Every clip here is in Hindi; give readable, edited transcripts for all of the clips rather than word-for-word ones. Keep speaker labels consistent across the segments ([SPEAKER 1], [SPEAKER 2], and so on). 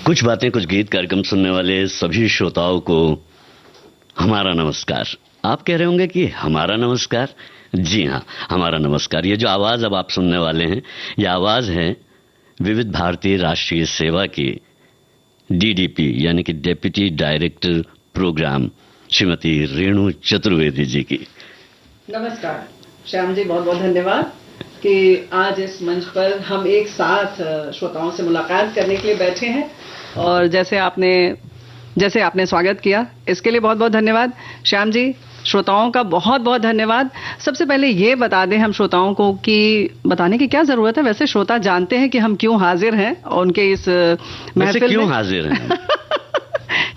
[SPEAKER 1] कुछ बातें कुछ गीत कार्यक्रम सुनने वाले सभी श्रोताओं को हमारा नमस्कार। आप कह रहे होंगे कि हमारा नमस्कार? जी हाँ, हमारा नमस्कार। ये जो आवाज अब आप सुनने वाले हैं, ये आवाज है विविध भारती राष्ट्रीय सेवा की डीडीपी यानी कि deputy director program Shrimati Renu Chaturvedi ji की।
[SPEAKER 2] नमस्कार श्याम जी, बहुत बहुत धन्यवाद कि आज इस मंच पर हम एक साथ श्रोताओं से मुलाकात करने के लिए बैठे हैं। और जैसे आपने स्वागत किया, इसके लिए बहुत बहुत धन्यवाद श्याम जी। श्रोताओं का बहुत बहुत धन्यवाद। सबसे पहले ये बता दें हम श्रोताओं को कि बताने की क्या जरूरत है, वैसे श्रोता जानते हैं कि हम क्यों हाजिर हैं और उनके इस महफिल में।
[SPEAKER 1] क्यों हाजिर हैं?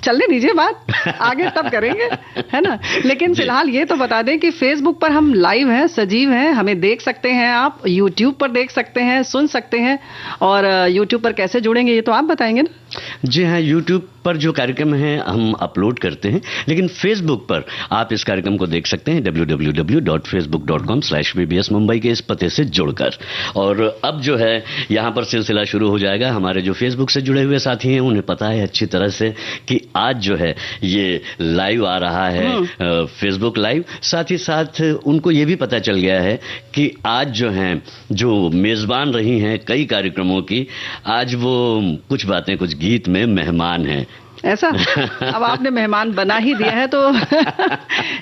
[SPEAKER 2] चलने दीजिए, बात आगे तब करेंगे, है ना। लेकिन फिलहाल ये तो बता दें कि फेसबुक पर हम लाइव हैं, सजीव हैं, हमें देख सकते हैं, आप यूट्यूब पर देख सकते हैं, सुन सकते हैं। और यूट्यूब पर कैसे जुड़ेंगे ये तो आप बताएंगे ना।
[SPEAKER 1] जी हाँ, यूट्यूब पर जो कार्यक्रम है हम अपलोड करते हैं, लेकिन फेसबुक पर आप इस कार्यक्रम को देख सकते हैं www.facebook.com/bbs मुंबई के इस पते से जुड़कर। और अब जो है यहाँ पर सिलसिला शुरू हो जाएगा। हमारे जो फेसबुक से जुड़े हुए साथी हैं उन्हें पता है अच्छी तरह से कि आज जो है ये लाइव आ रहा है, फेसबुक लाइव। साथ ही साथ उनको ये भी पता चल गया है कि आज जो है जो मेजबान रही हैं कई कार्यक्रमों की, आज वो कुछ बातें कुछ गीत में मेहमान हैं।
[SPEAKER 2] ऐसा अब आपने मेहमान बना ही दिया है तो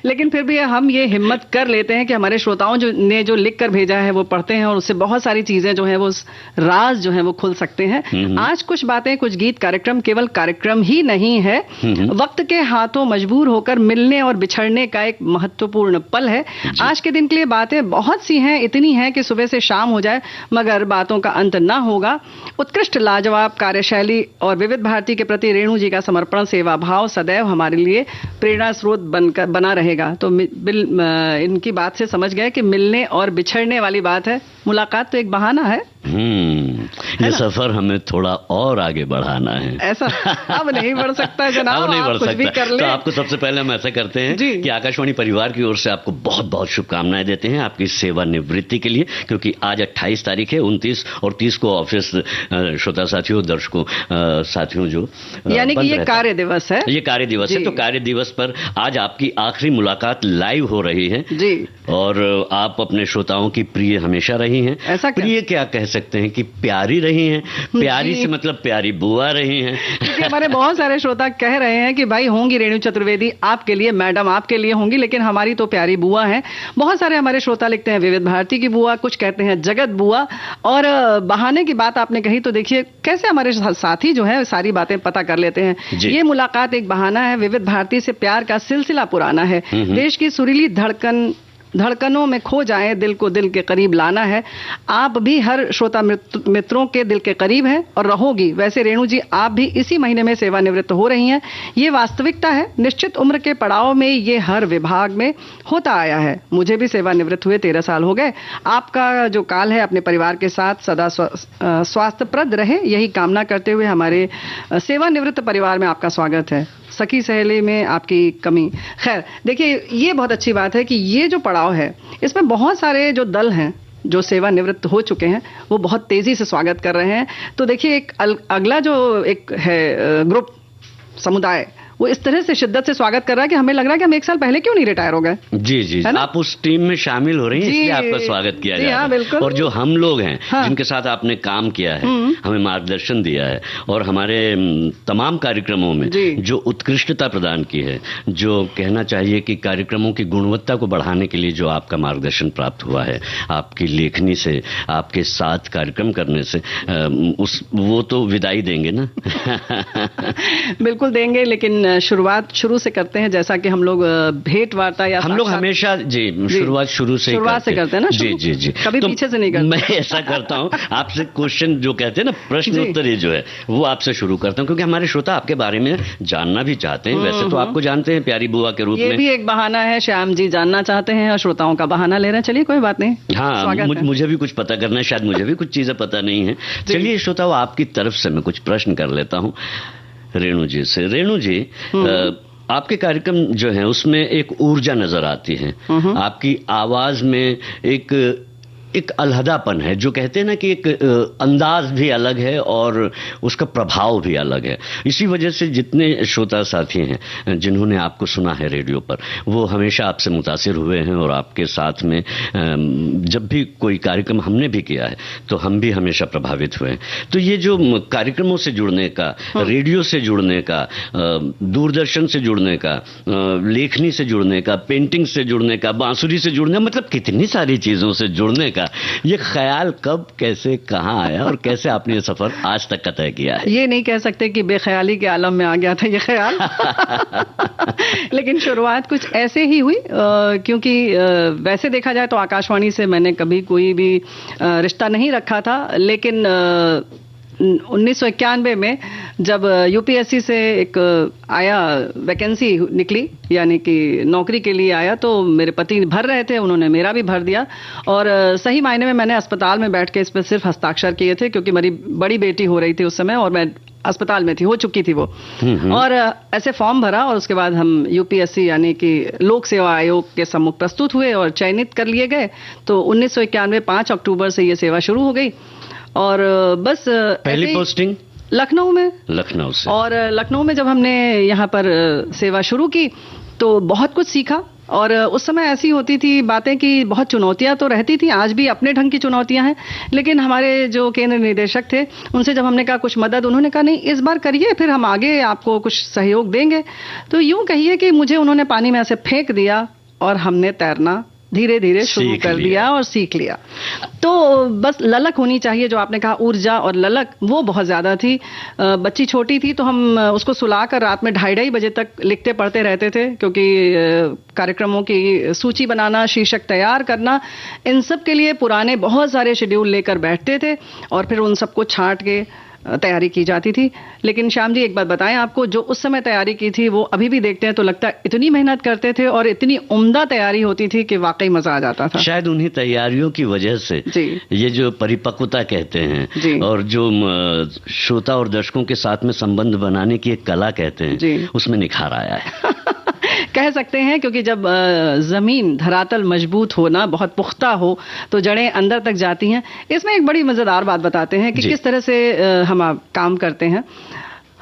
[SPEAKER 2] लेकिन फिर भी हम ये हिम्मत कर लेते हैं कि हमारे श्रोताओं ने जो लिख कर भेजा है वो पढ़ते हैं और उससे बहुत सारी चीजें जो हैं वो राज जो हैं वो खुल सकते हैं। आज कुछ बातें कुछ गीत कार्यक्रम केवल कार्यक्रम ही नहीं है, वक्त के हाथों मजबूर होकर मिलने और बिछड़ने का एक महत्वपूर्ण पल है। आज के दिन के लिए बातें बहुत सी हैं, इतनी हैं कि सुबह से शाम हो जाए मगर बातों का अंत ना होगा। उत्कृष्ट लाजवाब कार्यशैली और विविध भारती के प्रति रेणु जी का समर्पण सेवा भाव सदैव हमारे लिए प्रेरणा स्रोत बना रहेगा। तो इनकी बात से समझ गए कि मिलने और बिछड़ने वाली बात है, मुलाकात तो एक बहाना है।
[SPEAKER 1] ये सफर हमें थोड़ा और आगे बढ़ाना है।
[SPEAKER 2] ऐसा अब नहीं बढ़ सकता जनाब,
[SPEAKER 1] अब नहीं बढ़
[SPEAKER 2] कुछ भी कर
[SPEAKER 1] सकता।
[SPEAKER 2] ले।
[SPEAKER 1] तो आपको सबसे पहले हम ऐसा करते हैं कि आकाशवाणी परिवार की ओर से आपको बहुत बहुत शुभकामनाएं देते हैं आपकी सेवानिवृत्ति के लिए, क्योंकि आज 28 तारीख है, 29 और 30 को ऑफिस श्रोता साथियों, दर्शकों साथियों जो
[SPEAKER 2] यानी कि ये कार्य दिवस है,
[SPEAKER 1] ये कार्य दिवस है। तो कार्य दिवस पर आज आपकी आखिरी मुलाकात लाइव हो रही है
[SPEAKER 2] जी।
[SPEAKER 1] और आप अपने श्रोताओं की प्रिय हमेशा रही हैं।
[SPEAKER 2] ऐसा
[SPEAKER 1] प्रिय क्या कह सकते हैं कि प्यारी रही हैं। प्यारी से मतलब प्यारी बुआ रही हैं।
[SPEAKER 2] क्योंकि हमारे बहुत सारे श्रोता कह रहे हैं कि भाई होंगी रेणु चतुर्वेदी आपके लिए, मैडम आपके लिए होंगी, लेकिन हमारी तो प्यारी बुआ है। बहुत सारे हमारे श्रोता लिखते हैं विविध भारती की बुआ, कुछ कहते हैं जगत बुआ। और बहाने की बात आपने कही तो देखिए कैसे हमारे साथी जो है सारी बातें पता कर लेते हैं। ये मुलाकात एक बहाना है, विविध भारती से प्यार का सिलसिला पुराना है। देश की सुरीली धड़कनों में खो जाए, दिल को दिल के करीब लाना है। आप भी हर श्रोता मित्रों के दिल के करीब हैं और रहोगी। वैसे रेणु जी आप भी इसी महीने में सेवानिवृत्त हो रही हैं, ये वास्तविकता है। निश्चित उम्र के पड़ाव में ये हर विभाग में होता आया है। मुझे भी सेवानिवृत्त हुए 13 साल हो गए। आपका जो काल है अपने परिवार के साथ सदा स्वास्थ्यप्रद रहे, यही कामना करते हुए हमारे सेवानिवृत्त परिवार में आपका स्वागत है। सखी सहेली में आपकी कमी। खैर देखिए, ये बहुत अच्छी बात है कि ये जो पड़ाव है इसमें बहुत सारे जो दल हैं जो सेवानिवृत्त हो चुके हैं वो बहुत तेजी से स्वागत कर रहे हैं। तो देखिए एक अगला जो एक है ग्रुप समुदाय, वो इस तरह से शिद्दत से स्वागत कर रहा है कि हमें लग रहा है कि हम 1 साल पहले क्यों नहीं रिटायर हो गए।
[SPEAKER 1] जी जी, आप उस टीम में शामिल हो रही हैं, इसलिए आपका स्वागत किया जा रहा है। और जो हम लोग हैं जिनके साथ आपने काम किया है, हमें मार्गदर्शन दिया है और हमारे तमाम कार्यक्रमों में जो उत्कृष्टता प्रदान की है, जो कहना चाहिए कि कार्यक्रमों की गुणवत्ता को बढ़ाने के लिए जो आपका मार्गदर्शन प्राप्त हुआ है, आपकी लेखनी से, आपके साथ कार्यक्रम करने से, वो तो विदाई देंगे ना।
[SPEAKER 2] बिल्कुल देंगे, लेकिन शुरुआत शुरू से करते हैं, जैसा कि हम लोग भेंट वार्ता या
[SPEAKER 1] हम लोग हमेशा शुरुआत शुरू से
[SPEAKER 2] करते हैं ना।
[SPEAKER 1] जी जी जी,
[SPEAKER 2] कभी तो पीछे से नहीं करते।
[SPEAKER 1] मैं ऐसा करता हूँ, आपसे क्वेश्चन जो कहते हैं ना, प्रश्न उत्तर जो है वो आपसे शुरू करता हूँ, क्योंकि हमारे श्रोता आपके बारे में जानना भी चाहते हैं। वैसे तो आपको जानते हैं प्यारी बुआ के रूप में,
[SPEAKER 2] ये भी एक बहाना है। श्याम जी जानना चाहते हैं और श्रोताओं का बहाना ले रहे हैं। चलिए कोई बात नहीं।
[SPEAKER 1] हाँ, मुझे भी कुछ पता करना है, शायद मुझे भी कुछ चीजें पता नहीं है। चलिए श्रोताओं, आपकी तरफ से मैं कुछ प्रश्न कर लेता हूँ रेणु जी से। रेणु जी, आपके कार्यक्रम जो है उसमें एक ऊर्जा नजर आती है, आपकी आवाज में एक एक अलहदापन है, जो कहते हैं ना कि एक अंदाज भी अलग है और उसका प्रभाव भी अलग है। इसी वजह से जितने श्रोता साथी हैं जिन्होंने आपको सुना है रेडियो पर, वो हमेशा आपसे मुतासिर हुए हैं और आपके साथ में जब भी कोई कार्यक्रम हमने भी किया है तो हम भी हमेशा प्रभावित हुए हैं। तो ये जो कार्यक्रमों से जुड़ने का, रेडियो से जुड़ने का, दूरदर्शन से जुड़ने का, लेखनी से जुड़ने का, पेंटिंग से जुड़ने का, बांसुरी से जुड़ने, मतलब कितनी सारी चीजों से जुड़ने का ये ख्याल कब, कैसे, कहाँ आया और कैसे आपने ये सफर आज तक का तय किया है?
[SPEAKER 2] ये नहीं कह सकते कि बेख्याली के आलम में आ गया था ये ख्याल लेकिन शुरुआत कुछ ऐसे ही हुई, क्योंकि वैसे देखा जाए तो आकाशवाणी से मैंने कभी कोई भी रिश्ता नहीं रखा था, लेकिन 1991 में जब यूपीएससी से एक आया, वैकेंसी निकली, यानी कि नौकरी के लिए आया, तो मेरे पति भर रहे थे, उन्होंने मेरा भी भर दिया और सही मायने में मैंने अस्पताल में बैठ के इस पर सिर्फ हस्ताक्षर किए थे, क्योंकि मेरी बड़ी बेटी हो रही थी उस समय और मैं अस्पताल में थी, हो चुकी थी वो। और ऐसे फॉर्म भरा और उसके बाद हम यूपीएससी यानी कि लोक सेवा आयोग के सम्मुख प्रस्तुत हुए और चयनित कर लिए गए। तो 1991 5 अक्टूबर से ये सेवा शुरू हो गई और बस
[SPEAKER 1] पहली पोस्टिंग
[SPEAKER 2] लखनऊ में,
[SPEAKER 1] लखनऊ से।
[SPEAKER 2] और लखनऊ में जब हमने यहाँ पर सेवा शुरू की तो बहुत कुछ सीखा। और उस समय ऐसी होती थी बातें कि बहुत चुनौतियां तो रहती थी, आज भी अपने ढंग की चुनौतियां हैं, लेकिन हमारे जो केंद्र निदेशक थे उनसे जब हमने कहा कुछ मदद, उन्होंने कहा नहीं इस बार करिए, फिर हम आगे आपको कुछ सहयोग देंगे। तो यूं कहिए कि मुझे उन्होंने पानी में ऐसे फेंक दिया और हमने तैरना धीरे धीरे शुरू कर दिया और सीख लिया। तो बस ललक होनी चाहिए, जो आपने कहा ऊर्जा और ललक, वो बहुत ज़्यादा थी। बच्ची छोटी थी तो हम उसको सुलाकर रात में 2:30 बजे तक लिखते पढ़ते रहते थे, क्योंकि कार्यक्रमों की सूची बनाना, शीर्षक तैयार करना, इन सब के लिए पुराने बहुत सारे शेड्यूल लेकर बैठते थे और फिर उन सबको छांट के तैयारी की जाती थी। लेकिन श्याम जी एक बात बताएं आपको, जो उस समय तैयारी की थी वो अभी भी देखते हैं तो लगता है इतनी मेहनत करते थे और इतनी उम्दा तैयारी होती थी कि वाकई मजा आ जाता था।
[SPEAKER 1] शायद उन्हीं तैयारियों की वजह से ये जो परिपक्वता कहते हैं और जो श्रोता और दर्शकों के साथ में संबंध बनाने की एक कला कहते हैं, उसमें निखार आया है
[SPEAKER 2] कह सकते हैं, क्योंकि जब जमीन धरातल मजबूत हो ना, बहुत पुख्ता हो, तो जड़ें अंदर तक जाती हैं। इसमें एक बड़ी मजेदार बात बताते हैं कि किस तरह से हम काम करते हैं।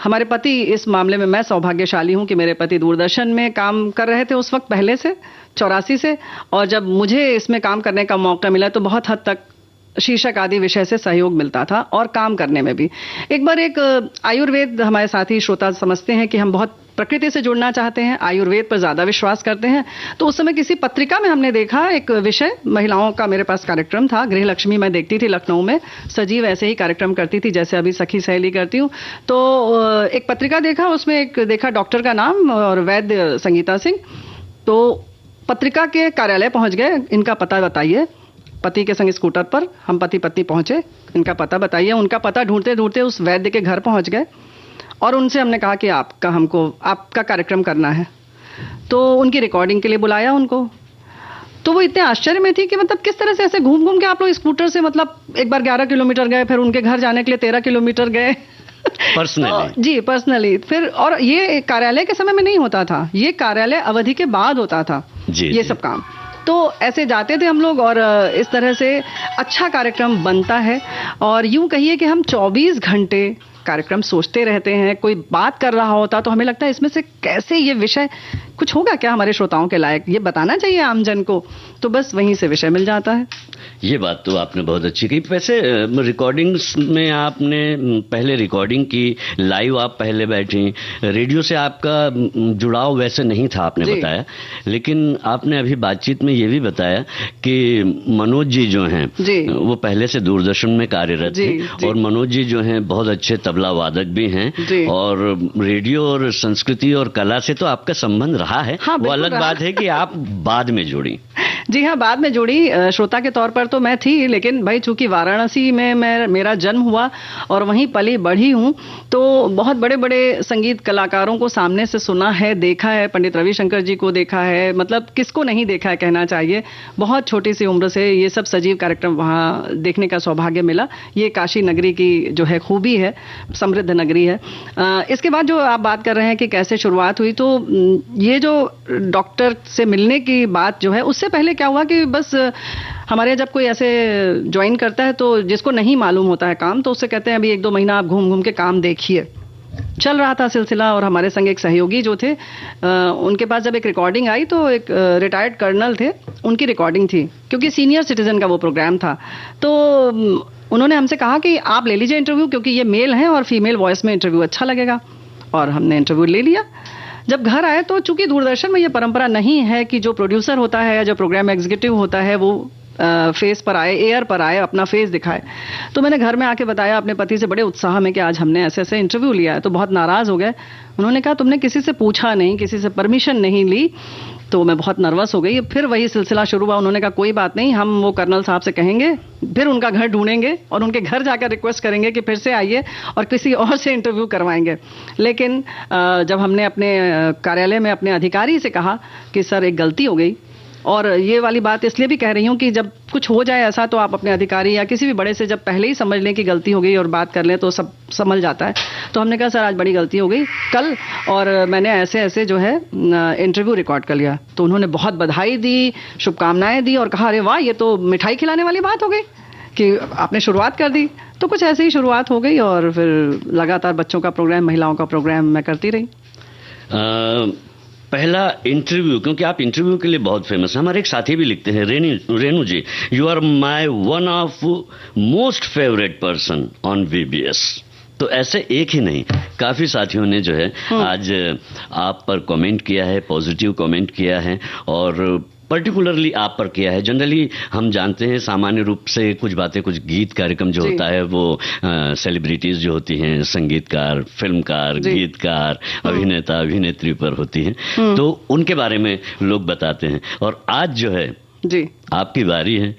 [SPEAKER 2] हमारे पति, इस मामले में मैं सौभाग्यशाली हूं कि मेरे पति दूरदर्शन में काम कर रहे थे उस वक्त, पहले से 84 से, और जब मुझे इसमें काम करने का मौका मिला तो बहुत हद तक शीर्षक आदि विषय से सहयोग मिलता था और काम करने में भी। एक बार एक आयुर्वेद, हमारे साथी श्रोता समझते हैं कि हम बहुत प्रकृति से जुड़ना चाहते हैं, आयुर्वेद पर ज्यादा विश्वास करते हैं, तो उस समय किसी पत्रिका में हमने देखा एक विषय, महिलाओं का मेरे पास कार्यक्रम था, गृह लक्ष्मी मैं देखती थी लखनऊ में, सजीव ऐसे ही कार्यक्रम करती थी जैसे अभी सखी सहेली करती हूँ। तो एक पत्रिका देखा, उसमें एक देखा डॉक्टर का नाम और वैद्य संगीता सिंह। तो पत्रिका के कार्यालय पहुंच गए, इनका पता बताइए। पति के संग स्कूटर पर हम पति पत्नी पहुंचे, इनका पता बताइए। उनका पता ढूंढते ढूंढते उस वैद्य के घर पहुंच गए और उनसे हमने कहा कि आपका कार्यक्रम करना है। तो उनकी रिकॉर्डिंग के लिए बुलाया उनको। तो वो इतने आश्चर्य में थी कि मतलब किस तरह से ऐसे घूम घूम के आप लोग स्कूटर से, मतलब एक बार 11 किलोमीटर गए, फिर उनके घर जाने के लिए 13 किलोमीटर गए
[SPEAKER 1] पर्सनली।
[SPEAKER 2] जी पर्सनली। फिर, और ये कार्यालय के समय में नहीं होता था, ये कार्यालय अवधि के बाद होता था ये सब काम। तो ऐसे जाते थे हम लोग और इस तरह से अच्छा कार्यक्रम बनता है। और यूं कहिए कि हम 24 घंटे कार्यक्रम सोचते रहते हैं। कोई बात कर रहा होता तो हमें लगता है इसमें से कैसे ये विषय कुछ होगा क्या हमारे श्रोताओं के लायक, ये बताना चाहिए आमजन को, तो बस वहीं से विषय मिल जाता है।
[SPEAKER 1] ये बात तो आपने बहुत अच्छी कही। वैसे रिकॉर्डिंग्स में आपने पहले रिकॉर्डिंग की, लाइव आप पहले बैठी, रेडियो से आपका जुड़ाव वैसे नहीं था आपने बताया, लेकिन आपने अभी बातचीत में ये भी बताया कि मनोज जी जो हैं वो पहले से दूरदर्शन में कार्यरत थे और मनोज जी जो हैं बहुत अच्छे तबला वादक भी हैं और रेडियो और संस्कृति और कला से तो आपका संबंध रहा है।
[SPEAKER 2] हाँ,
[SPEAKER 1] वो अलग बात है कि आप बाद में जुड़ी।
[SPEAKER 2] जी हाँ, बाद में जुड़ी। श्रोता के तौर पर तो मैं थी, लेकिन भाई चूंकि वाराणसी में मेरा जन्म हुआ और वहीं पली बढ़ी हूँ, तो बहुत बड़े बड़े संगीत कलाकारों को सामने से सुना है, देखा है। पंडित रविशंकर जी को देखा है, मतलब किसको नहीं देखा है कहना चाहिए। बहुत छोटी सी उम्र से ये सब सजीव कार्यक्रम वहाँ देखने का सौभाग्य मिला। ये काशी नगरी की जो है खूबी है, समृद्ध नगरी है। इसके बाद जो आप बात कर रहे हैं कि कैसे शुरुआत हुई, तो ये जो डॉक्टर से मिलने की बात जो है, उससे पहले क्या हुआ कि बस हमारे जब कोई ऐसे ज्वाइन करता है तो जिसको नहीं मालूम होता है काम, तो उससे कहते हैं अभी 1-2 महीना आप घूम घूम के काम देखिए। चल रहा था सिलसिला, और हमारे संग एक सहयोगी जो थे, उनके पास जब एक रिकॉर्डिंग आई तो एक रिटायर्ड कर्नल थे, उनकी रिकॉर्डिंग थी, क्योंकि सीनियर सिटीजन का वो प्रोग्राम था। तो उन्होंने हमसे कहा कि आप ले लीजिए इंटरव्यू, क्योंकि ये मेल है और फीमेल वॉइस में इंटरव्यू अच्छा लगेगा। और हमने इंटरव्यू ले लिया। जब घर आए तो चूंकि दूरदर्शन में ये परंपरा नहीं है कि जो प्रोड्यूसर होता है या जो प्रोग्राम एग्जीक्यूटिव होता है वो फेस पर आए, एयर पर आए, अपना फेस दिखाए। तो मैंने घर में आके बताया अपने पति से बड़े उत्साह में कि आज हमने ऐसे ऐसे इंटरव्यू लिया है। तो बहुत नाराज हो गए। उन्होंने कहा तुमने किसी से पूछा नहीं, किसी से परमिशन नहीं ली। तो मैं बहुत नर्वस हो गई। फिर वही सिलसिला शुरू हुआ। उन्होंने कहा कोई बात नहीं, हम वो कर्नल साहब से कहेंगे, फिर उनका घर ढूंढेंगे और उनके घर जाकर रिक्वेस्ट करेंगे कि फिर से आइए और किसी और से इंटरव्यू करवाएंगे। लेकिन जब हमने अपने कार्यालय में अपने अधिकारी से कहा कि सर एक गलती हो गई, और ये वाली बात इसलिए भी कह रही हूँ कि जब कुछ हो जाए ऐसा तो आप अपने अधिकारी या किसी भी बड़े से जब पहले ही समझ लें कि गलती हो गई और बात कर लें तो सब समझ जाता है। तो हमने कहा सर आज बड़ी गलती हो गई कल, और मैंने ऐसे ऐसे जो है इंटरव्यू रिकॉर्ड कर लिया। तो उन्होंने बहुत बधाई दी, शुभकामनाएं दी और कहा अरे वाह ये तो मिठाई खिलाने वाली बात हो गई कि आपने शुरुआत कर दी। तो कुछ ऐसे ही शुरुआत हो गई और फिर लगातार बच्चों का प्रोग्राम, महिलाओं का प्रोग्राम मैं करती रही।
[SPEAKER 1] पहला इंटरव्यू, क्योंकि आप इंटरव्यू के लिए बहुत फेमस हैं। हमारे एक साथी भी लिखते हैं, Renu ji, you are my one of most favourite person on VBS। तो ऐसे एक ही नहीं, काफी साथियों ने जो है आज आप पर कमेंट किया है, पॉजिटिव कमेंट किया है, और पर्टिकुलरली आप पर किया है। जनरली हम जानते हैं सामान्य रूप से कुछ बातें, कुछ गीत कार्यक्रम जो होता है वो सेलिब्रिटीज जो होती हैं, संगीतकार, फिल्मकार, गीतकार, अभिनेता, अभिनेत्री पर होती हैं, तो उनके बारे में लोग बताते हैं। और आज जो है जी आपकी बारी है।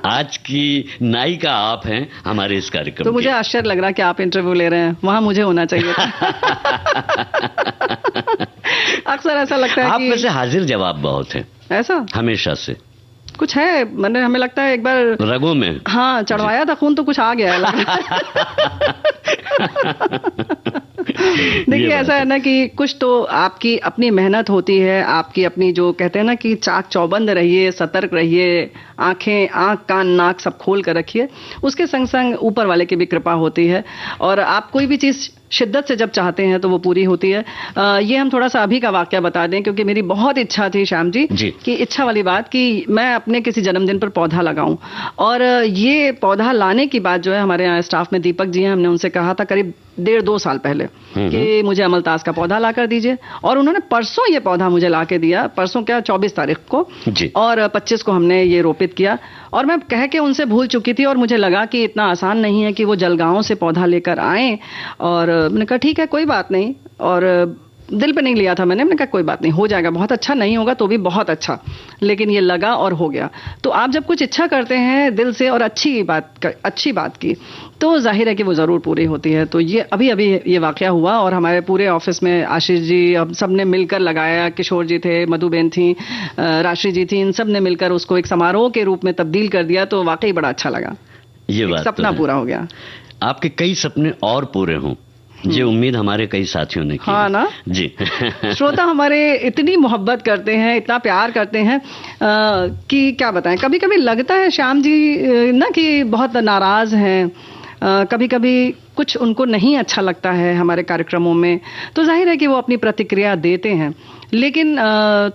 [SPEAKER 1] आज की नायिका आप हैं हमारे इस कार्यक्रम।
[SPEAKER 2] तो मुझे आश्चर्य लग रहा है कि आप इंटरव्यू ले रहे हैं, वहां मुझे होना चाहिए था। अक्सर ऐसा लगता है
[SPEAKER 1] आप में से हाजिर जवाब बहुत है, ऐसा हमेशा से
[SPEAKER 2] कुछ है। मैंने, हमें लगता है एक बार
[SPEAKER 1] रगों में
[SPEAKER 2] हाँ चढ़वाया था खून तो कुछ आ गया है। देखिए ऐसा है ना कि कुछ तो आपकी अपनी मेहनत होती है, आपकी अपनी जो कहते हैं ना कि चाक चौबंद रहिए, सतर्क रहिए, आंख कान नाक सब खोल कर रखिए। उसके संग संग ऊपर वाले की भी कृपा होती है, और आप कोई भी चीज शिद्दत से जब चाहते हैं तो वो पूरी होती है। ये हम थोड़ा सा अभी का वाक्य बता दें, क्योंकि मेरी बहुत इच्छा थी श्याम जी कि इच्छा वाली बात कि मैं अपने किसी जन्मदिन पर पौधा लगाऊं। और ये पौधा लाने की बात जो है, हमारे यहाँ स्टाफ में दीपक जी हैं, हमने उनसे कहा था करीब 1.5-2 साल पहले कि मुझे अमलतास का पौधा ला कर दीजिए, और उन्होंने परसों ये पौधा मुझे ला के दिया। परसों क्या, 24 तारीख को, और 25 को हमने ये रोपित किया। और मैं कह के उनसे भूल चुकी थी, और मुझे लगा कि इतना आसान नहीं है कि वो जलगांव से पौधा लेकर आए। और मैंने कहा ठीक है कोई बात नहीं, और दिल पे नहीं लिया था मैंने कहा कोई बात नहीं, हो जाएगा, बहुत अच्छा नहीं होगा तो भी बहुत अच्छा, लेकिन ये लगा और हो गया। तो आप जब कुछ इच्छा करते हैं दिल से और अच्छी बात की, तो जाहिर है कि वो जरूर पूरी होती है। तो ये अभी ये वाकया हुआ, और हमारे पूरे ऑफिस में आशीष जी, अब सबने मिलकर लगाया, किशोर जी थे, मधुबेन थी, राशि जी थी, इन सब ने मिलकर उसको एक समारोह के रूप में तब्दील कर दिया। तो वाकई बड़ा अच्छा लगा,
[SPEAKER 1] ये बात
[SPEAKER 2] सपना पूरा हो गया।
[SPEAKER 1] आपके कई सपने और पूरे हों, ये उम्मीद हमारे कई साथियों ने की।
[SPEAKER 2] हाँ ना
[SPEAKER 1] जी।
[SPEAKER 2] श्रोता हमारे इतनी मोहब्बत करते हैं, इतना प्यार करते हैं कि क्या बताएं। कभी कभी लगता है श्याम जी ना कि बहुत नाराज हैं, कभी कभी कुछ उनको नहीं अच्छा लगता है हमारे कार्यक्रमों में, तो जाहिर है कि वो अपनी प्रतिक्रिया देते हैं। लेकिन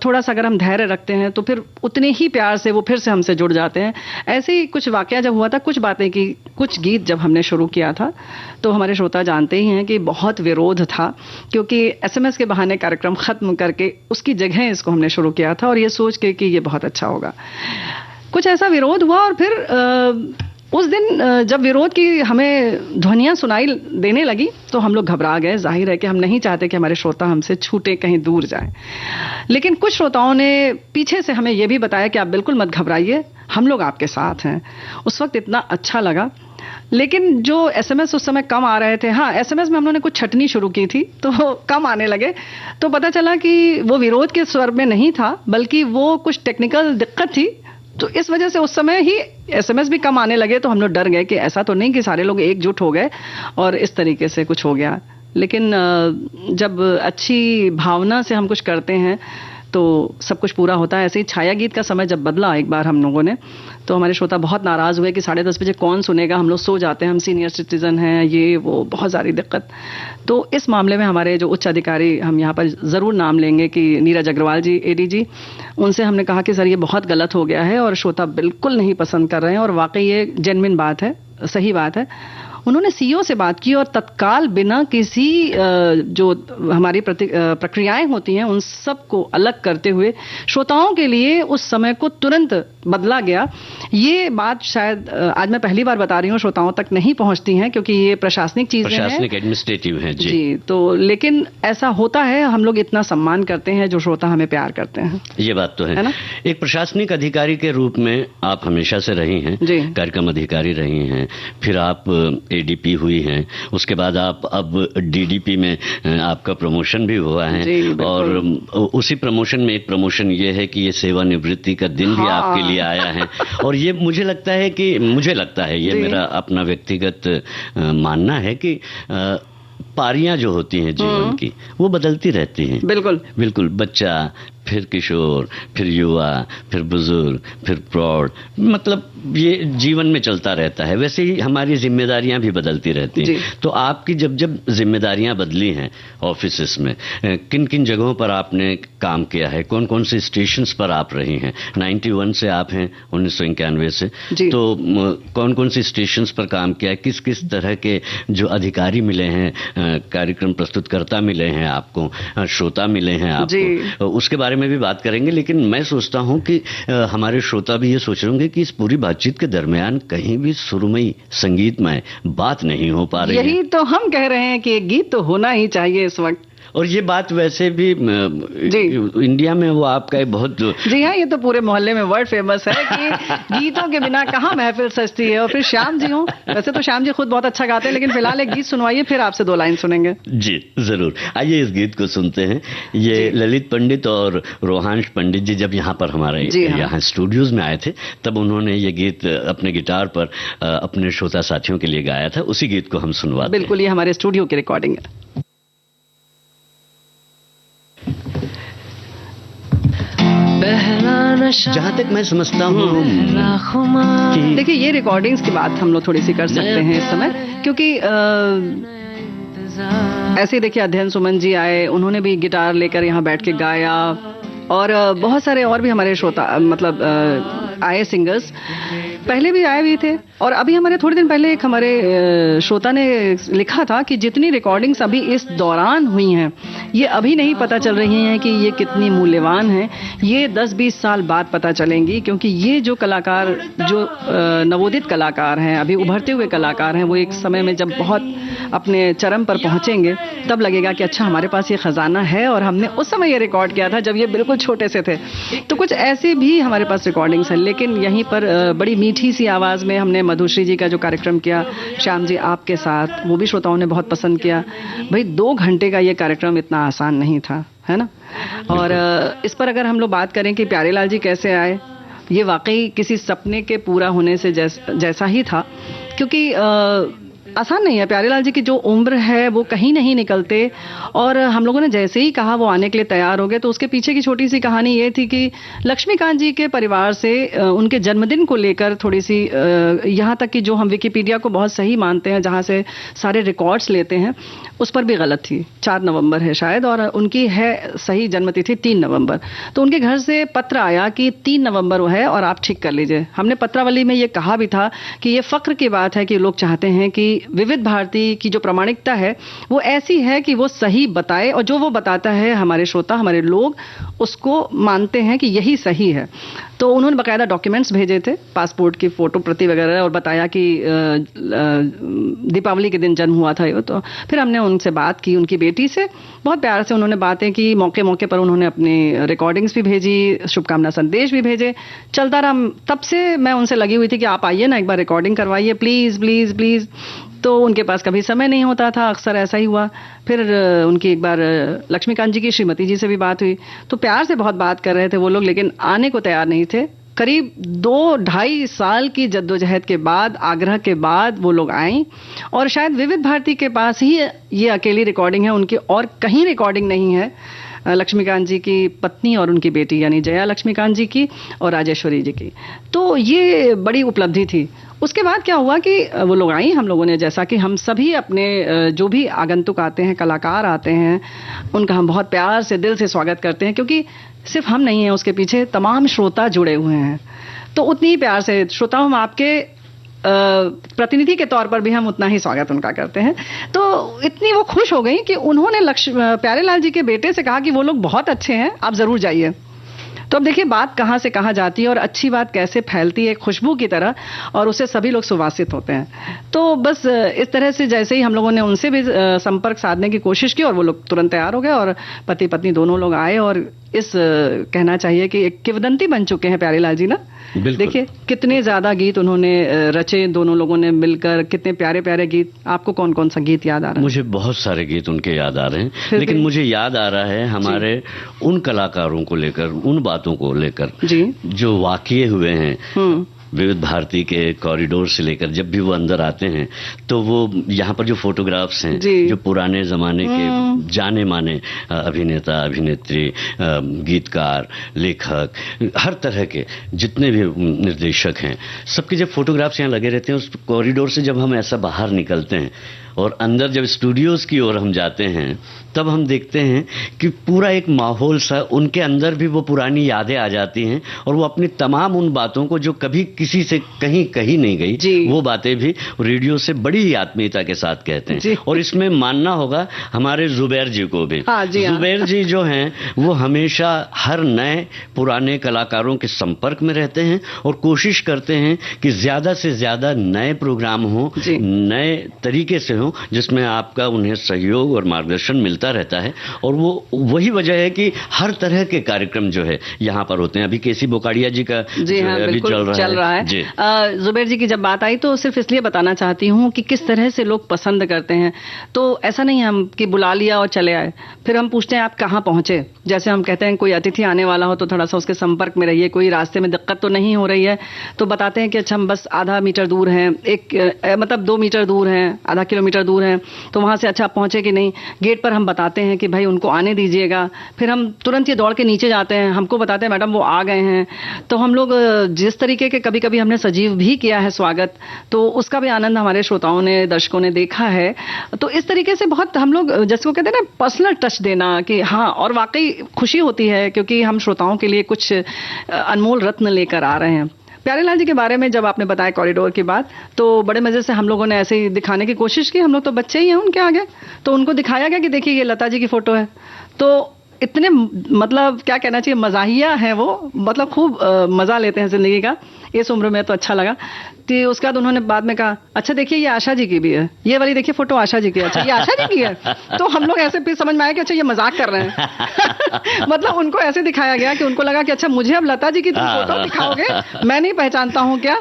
[SPEAKER 2] थोड़ा सा अगर हम धैर्य रखते हैं तो फिर उतने ही प्यार से वो फिर से हमसे जुड़ जाते हैं। ऐसे ही कुछ वाकया जब हुआ था, कुछ बातें की, कुछ गीत जब हमने शुरू किया था, तो हमारे श्रोता जानते ही हैं कि बहुत विरोध था, क्योंकि SMS के बहाने कार्यक्रम खत्म करके उसकी जगह इसको हमने शुरू किया था, और ये सोच के कि ये बहुत अच्छा होगा। कुछ ऐसा विरोध हुआ, और फिर उस दिन जब विरोध की हमें ध्वनियां सुनाई देने लगी तो हम लोग घबरा गए। जाहिर है कि हम नहीं चाहते कि हमारे श्रोता हमसे छूटे, कहीं दूर जाएं। लेकिन कुछ श्रोताओं ने पीछे से हमें यह भी बताया कि आप बिल्कुल मत घबराइए, हम लोग आपके साथ हैं। उस वक्त इतना अच्छा लगा। लेकिन जो SMS उस समय कम आ रहे थे, हाँ SMS में हम लोगों ने कुछ छटनी शुरू की थी तो कम आने लगे, तो पता चला कि वो विरोध के स्वर में नहीं था, बल्कि वो कुछ टेक्निकल दिक्कत थी। तो इस वजह से उस समय ही SMS भी कम आने लगे। तो हम लोग डर गए कि ऐसा तो नहीं कि सारे लोग एकजुट हो गए और इस तरीके से कुछ हो गया। लेकिन जब अच्छी भावना से हम कुछ करते हैं तो सब कुछ पूरा होता है। ऐसे ही छाया गीत का समय जब बदला एक बार हम लोगों ने, तो हमारे श्रोता बहुत नाराज़ हुए कि 10:30 बजे कौन सुनेगा, हम लोग सो जाते हैं, हम सीनियर सिटीजन हैं, ये वो बहुत सारी दिक्कत। तो इस मामले में हमारे जो उच्च अधिकारी, हम यहाँ पर ज़रूर नाम लेंगे कि नीरज अग्रवाल जी, ADG, उनसे हमने कहा कि सर ये बहुत गलत हो गया है और श्रोता बिल्कुल नहीं पसंद कर रहे हैं, और वाकई ये जेन्युइन बात है, सही बात है। उन्होंने CEO से बात की और तत्काल बिना किसी जो हमारी प्रक्रियाएं होती हैं उन सब को अलग करते हुए श्रोताओं के लिए उस समय को तुरंत बदला गया। ये बात शायद आज मैं पहली बार बता रही हूँ, श्रोताओं तक नहीं पहुंचती हैं क्योंकि ये प्रशासनिक चीजें हैं,
[SPEAKER 1] प्रशासनिक एडमिनिस्ट्रेटिव है जी।
[SPEAKER 2] तो लेकिन ऐसा होता है, हम लोग इतना सम्मान करते हैं जो श्रोता हमें प्यार करते हैं।
[SPEAKER 1] ये बात तो है ना? एक प्रशासनिक अधिकारी के रूप में आप हमेशा से रही हैं, कार्यक्रम अधिकारी रही हैं, फिर आप ADP हुई हैं, उसके बाद आप अब DDP में आपका प्रमोशन भी हुआ है, और उसी प्रमोशन में एक प्रमोशन ये है कि ये सेवानिवृत्ति का दिन भी आपके लिए आया है। और ये मुझे लगता है ये मेरा अपना व्यक्तिगत मानना है कि पारियां जो होती हैं जीवन की, वो बदलती रहती हैं। बिल्कुल बच्चा, फिर किशोर, फिर युवा, फिर बुजुर्ग, फिर प्रौढ़, मतलब ये जीवन में चलता रहता है। वैसे ही हमारी जिम्मेदारियां भी बदलती रहती हैं। तो आपकी जब जब जिम्मेदारियां बदली हैं ऑफिसेस में, किन किन जगहों पर आपने काम किया है, कौन कौन से स्टेशंस पर आप रही हैं? 91 से आप हैं, 1991 से, तो कौन कौन से स्टेशंस पर काम किया है, किस किस तरह के जो अधिकारी मिले हैं, कार्यक्रम प्रस्तुतकर्ता मिले हैं आपको, श्रोता मिले हैं आपको, उसके बारे में भी बात करेंगे। लेकिन मैं सोचता हूं कि हमारे श्रोता भी ये सोच रहे होंगे कि इस पूरी बातचीत के दरमियान कहीं भी सुरमई संगीतमय बात नहीं हो पा रही है।
[SPEAKER 2] यही तो हम कह रहे हैं कि एक गीत तो होना ही चाहिए इस वक्त।
[SPEAKER 1] और ये बात वैसे भी इंडिया में वो आपका एक बहुत
[SPEAKER 2] जी हाँ, ये तो पूरे मोहल्ले में वर्ड फेमस है कि गीतों के बिना कहाँ महफिल सजती है। और फिर श्याम जी हों, वैसे तो श्याम जी खुद बहुत अच्छा गाते हैं, लेकिन फिलहाल एक गीत सुनवाइए, फिर आपसे 2 लाइन सुनेंगे।
[SPEAKER 1] जी जरूर, आइए इस गीत को सुनते हैं। ये ललित पंडित और रोहांश पंडित जी जब यहाँ पर हमारे यहाँ स्टूडियोज में आए थे, तब उन्होंने ये गीत अपने गिटार पर अपने श्रोता साथियों के लिए गाया था। उसी गीत को हम सुनवाते हैं।
[SPEAKER 2] बिल्कुल, ये हमारे स्टूडियो की रिकॉर्डिंग है।
[SPEAKER 1] जहाँ तक मैं समझता हूँ,
[SPEAKER 2] देखिए ये रिकॉर्डिंग्स की बात हम लोग थोड़ी सी कर सकते हैं इस समय, क्योंकि ऐसे ही देखिए अध्ययन सुमन जी आए, उन्होंने भी गिटार लेकर यहाँ बैठ के गाया, और बहुत सारे और भी हमारे श्रोता मतलब आए सिंगर्स, पहले भी आए भी थे। और अभी हमारे थोड़े दिन पहले एक हमारे श्रोता ने लिखा था कि जितनी रिकॉर्डिंग्स अभी इस दौरान हुई हैं, ये अभी नहीं पता चल रही हैं कि ये कितनी मूल्यवान हैं, ये 10-20 साल बाद पता चलेंगी। क्योंकि ये जो कलाकार, जो नवोदित कलाकार हैं, अभी उभरते हुए कलाकार हैं, वो एक समय में जब बहुत अपने चरम पर पहुंचेंगे, तब लगेगा कि अच्छा हमारे पास ये खजाना है और हमने उस समय ये रिकॉर्ड किया था जब ये बिल्कुल छोटे से थे। तो कुछ ऐसे भी हमारे पास रिकॉर्डिंग्स हैं। लेकिन यहीं पर बड़ी मीठी सी आवाज़ में हमने मधुश्री जी का जो कार्यक्रम किया, श्याम जी आपके साथ, वो भी श्रोताओं ने बहुत पसंद किया। भाई 2 घंटे का ये कार्यक्रम इतना आसान नहीं था, है ना? और इस पर अगर हम लोग बात करें कि प्यारेलाल जी कैसे आए, ये वाकई किसी सपने के पूरा होने से जैसा ही था। क्योंकि आसान नहीं है, प्यारेलाल जी की जो उम्र है वो कहीं नहीं निकलते। और हम लोगों ने जैसे ही कहा वो आने के लिए तैयार हो गए। तो उसके पीछे की छोटी सी कहानी ये थी कि लक्ष्मीकांत जी के परिवार से उनके जन्मदिन को लेकर थोड़ी सी, यहाँ तक कि जो हम विकिपीडिया को बहुत सही मानते हैं, जहाँ से सारे रिकॉर्ड्स लेते हैं, उस पर भी गलत थी। 4 नवंबर है शायद, और उनकी है सही जन्मतिथि 3 नवंबर। तो उनके घर से पत्र आया कि 3 नवंबर वो है और आप ठीक कर लीजिए। हमने पत्रावली में ये कहा भी था कि ये फख्र की बात है कि लोग चाहते हैं कि विविध भारती की जो प्रामाणिकता है वो ऐसी है कि वो सही बताए, और जो वो बताता है हमारे श्रोता, हमारे लोग उसको मानते हैं कि यही सही है। तो उन्होंने बाकायदा डॉक्यूमेंट्स भेजे थे, पासपोर्ट की फोटो प्रति वगैरह, और बताया कि दीपावली के दिन जन्म हुआ था ये। तो फिर हमने उनसे बात की, उनकी बेटी से बहुत प्यार से उन्होंने बातें की। मौके मौके पर उन्होंने अपनी रिकॉर्डिंग्स भी भेजी, शुभकामना संदेश भी भेजे, चलता रहा। तब से मैं उनसे लगी हुई थी कि आप आइए ना, एक बार रिकॉर्डिंग करवाइए प्लीज़ प्लीज़ प्लीज़। तो उनके पास कभी समय नहीं होता था, अक्सर ऐसा ही हुआ। फिर उनकी एक बार लक्ष्मीकांत जी की श्रीमती जी से भी बात हुई, तो प्यार से बहुत बात कर रहे थे वो लोग, लेकिन आने को तैयार नहीं थे। करीब 2-2.5 साल की जद्दोजहद के बाद, आग्रह के बाद वो लोग आई, और शायद विविध भारती के पास ही ये अकेली रिकॉर्डिंग है उनकी, और कहीं रिकॉर्डिंग नहीं है। लक्ष्मीकांत जी की पत्नी और उनकी बेटी यानी जया लक्ष्मीकांत जी की और राजेश्वरी जी की। तो ये बड़ी उपलब्धि थी। उसके बाद क्या हुआ कि वो लोग आई, हम लोगों ने, जैसा कि हम सभी अपने जो भी आगंतुक आते हैं, कलाकार आते हैं, उनका हम बहुत प्यार से दिल से स्वागत करते हैं, क्योंकि सिर्फ हम नहीं हैं, उसके पीछे तमाम श्रोता जुड़े हुए हैं। तो उतनी ही प्यार से श्रोता, हम आपके प्रतिनिधि के तौर पर भी हम उतना ही स्वागत उनका करते हैं। तो इतनी वो खुश हो गई कि उन्होंने प्यारेलाल जी के बेटे से कहा कि वो लोग बहुत अच्छे हैं, आप जरूर जाइए। तो अब देखिए बात कहाँ से कहाँ जाती है और अच्छी बात कैसे फैलती है खुशबू की तरह, और उससे सभी लोग सुवासित होते हैं। तो बस इस तरह से जैसे ही हम लोगों ने उनसे भी संपर्क साधने की कोशिश की और वो लोग तुरंत तैयार हो गए और पति पत्नी दोनों लोग आए, और इस कहना चाहिए कि एक किंवदंती बन चुके हैं प्यारेलाल जी ना। देखिए कितने ज्यादा गीत उन्होंने रचे, दोनों लोगों ने मिलकर, कितने प्यारे प्यारे गीत। आपको कौन कौन सा गीत याद आ रहा है?
[SPEAKER 1] मुझे बहुत सारे गीत उनके याद आ रहे हैं, लेकिन मुझे याद आ रहा है हमारे उन कलाकारों को लेकर, उन बातों को लेकर जो वाक़ये हुए हैं विविध भारती के कॉरिडोर से लेकर। जब भी वो अंदर आते हैं तो वो यहाँ पर जो फोटोग्राफ्स हैं, जो पुराने ज़माने के जाने माने अभिनेता, अभिनेत्री, गीतकार, लेखक, हर तरह के जितने भी निर्देशक हैं, सबके जब फोटोग्राफ्स यहाँ लगे रहते हैं उस कॉरिडोर से, जब हम ऐसा बाहर निकलते हैं और अंदर जब स्टूडियोज़ की ओर हम जाते हैं, तब हम देखते हैं कि पूरा एक माहौल सा, उनके अंदर भी वो पुरानी यादें आ जाती हैं और वो अपनी तमाम उन बातों को जो कभी किसी से कहीं कही नहीं गई, वो बातें भी रेडियो से बड़ी ही आत्मीयता के साथ कहते हैं। और इसमें मानना होगा हमारे जुबैर जी को भी। जुबैर जी जो हैं वो हमेशा हर नए पुराने कलाकारों के संपर्क में रहते हैं और कोशिश करते हैं कि ज़्यादा से ज़्यादा नए प्रोग्राम हों, नए तरीके से हों, जिसमें आपका उन्हें सहयोग और मार्गदर्शन मिलता रहता है। और वो वही वजह है कि हर तरह के कार्यक्रम जो है यहाँ पर होते हैं। अभी केसी बोकाडिया जी का अभी चल रहा है।
[SPEAKER 2] जुबैर जी की जब बात आई तो सिर्फ इसलिए बताना चाहती हूँ कि किस तरह से लोग पसंद करते हैं। तो ऐसा नहीं हम कि बुला लिया और चले आए, फिर हम पूछते हैं आप कहाँ पहुंचे। जैसे हम कहते हैं कोई अतिथि आने वाला हो तो थोड़ा सा उसके संपर्क में रहिए, कोई रास्ते में दिक्कत तो नहीं हो रही है, तो बताते हैं कि अच्छा हम बस आधा मीटर दूर हैं, मतलब 2 मीटर दूर हैं, आधा किलोमीटर दूर हैं, तो वहां से अच्छा पहुंचे कि नहीं। गेट पर हम बताते हैं कि भाई उनको आने दीजिएगा, फिर हम तुरंत ये दौड़ के नीचे जाते हैं, हमको बताते हैं मैडम वो आ गए हैं। तो हम लोग जिस तरीके के कभी कभी हमने सजीव भी किया है स्वागत, तो उसका भी आनंद हमारे श्रोताओं ने, दर्शकों ने देखा है। तो इस तरीके से बहुत हम लोग, जैसे वो कहते हैं ना, पर्सनल टच देना कि हाँ, और वाकई खुशी होती है क्योंकि हम श्रोताओं के लिए कुछ अनमोल रत्न लेकर आ रहे हैं। प्यारेलाल जी के बारे में जब आपने बताया कॉरिडोर की बात, तो बड़े मजे से हम लोगों ने ऐसे ही दिखाने की कोशिश की। हम लोग तो बच्चे ही हैं उनके आगे, तो उनको दिखाया गया कि देखिए ये लता जी की फोटो है। तो इतने, मतलब क्या कहना चाहिए, मजाहिया है वो, मतलब खूब मजा लेते हैं जिंदगी का। इस उम्र में तो अच्छा लगा। तो उसके बाद उन्होंने बाद में कहा अच्छा देखिए ये आशा जी की भी है, ये वाली देखिए फोटो आशा जी की है। अच्छा ये आशा जी की है। तो हम लोग ऐसे फिर समझ में आया कि अच्छा ये मजाक कर रहे हैं। मतलब उनको ऐसे दिखाया गया कि उनको लगा कि अच्छा मुझे अब लता जी की तुम फोटो दिखाओगे, मैं नहीं पहचानता हूँ क्या।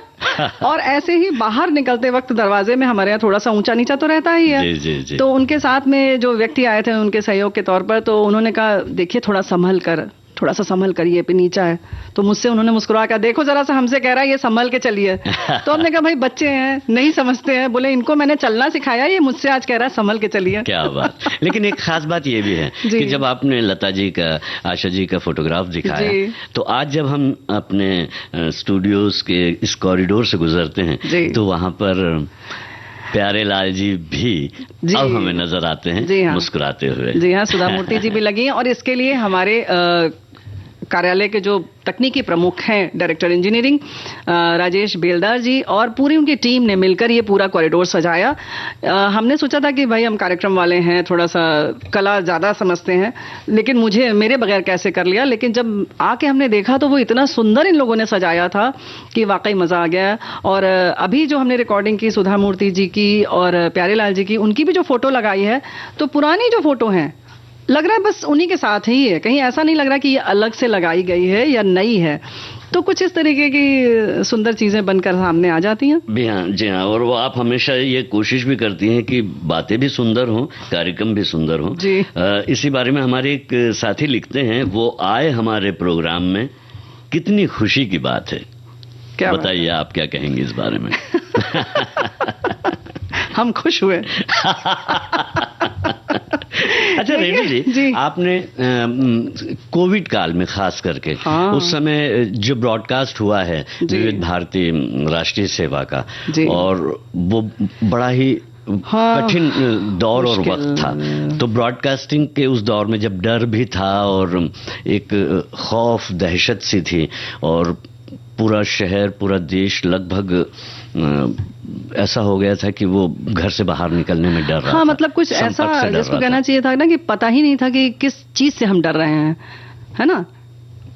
[SPEAKER 2] और ऐसे ही बाहर निकलते वक्त दरवाजे में हमारे यहाँ थोड़ा सा ऊंचा नीचा तो रहता ही है।
[SPEAKER 1] जी।
[SPEAKER 2] तो उनके साथ में जो व्यक्ति आए थे उनके सहयोग के तौर पर, तो उन्होंने कहा देखिए थोड़ा सा संभल कर, ये पे नीचा है। तो मुझसे उन्होंने मुस्कुरा कर, देखो जरा सा, हमसे कह रहा है ये संभल के चलिए। तो हमने कहा भाई बच्चे हैं, नहीं समझते हैं। बोले इनको मैंने चलना सिखाया, ये मुझसे आज कह रहा है संभल के चलिए।
[SPEAKER 1] क्या बात। लेकिन एक खास बात ये भी है कि जब आपने लता जी का, आशा जी का फोटोग्राफ दिखाया, तो आज जब हम अपने स्टूडियोज के इस कॉरिडोर से गुजरते हैं तो वहां पर प्यारेलाल जी भी अब हमें नजर आते हैं मुस्कुराते हुए।
[SPEAKER 2] जी हाँ, सुधा मूर्ति जी भी लगी हैं। और इसके लिए हमारे कार्यालय के जो तकनीकी प्रमुख हैं, डायरेक्टर इंजीनियरिंग राजेश बेलदार जी और पूरी उनकी टीम ने मिलकर ये पूरा कॉरिडोर सजाया। हमने सोचा था कि भाई हम कार्यक्रम वाले हैं, थोड़ा सा कला ज़्यादा समझते हैं, लेकिन मेरे बगैर कैसे कर लिया। लेकिन जब आके हमने देखा तो वो इतना सुंदर इन लोगों ने सजाया था कि वाकई मज़ा आ गया। और अभी जो हमने रिकॉर्डिंग की सुधा मूर्ति जी की और प्यारेलाल जी की, उनकी भी जो फोटो लगाई है, तो पुरानी जो फोटो हैं लग रहा है बस उन्हीं के साथ ही है, कहीं ऐसा नहीं लग रहा कि ये अलग से लगाई गई है या नई है। तो कुछ इस तरीके की सुंदर चीजें बनकर सामने आ जाती हैं।
[SPEAKER 1] जी हाँ। और वो आप हमेशा ये कोशिश भी करती हैं कि बातें भी सुंदर हों, कार्यक्रम भी सुंदर हों। इसी बारे में हमारे एक साथी लिखते हैं, वो आए हमारे प्रोग्राम में, कितनी खुशी की बात है। क्या बताइए आप क्या कहेंगे इस बारे में?
[SPEAKER 2] हम खुश हुए।
[SPEAKER 1] अच्छा रेणु जी, आपने कोविड काल में खास करके उस समय जो ब्रॉडकास्ट हुआ है विविध भारती राष्ट्रीय सेवा का, और वो बड़ा ही कठिन दौर और वक्त था, तो ब्रॉडकास्टिंग के उस दौर में जब डर भी था और एक खौफ दहशत सी थी, और पूरा शहर पूरा देश लगभग ऐसा हो गया था कि वो घर से बाहर निकलने में डर रहा था।
[SPEAKER 2] मतलब कुछ ऐसा जिसको कहना चाहिए था ना कि पता ही नहीं था कि किस चीज से हम डर रहे हैं, है ना।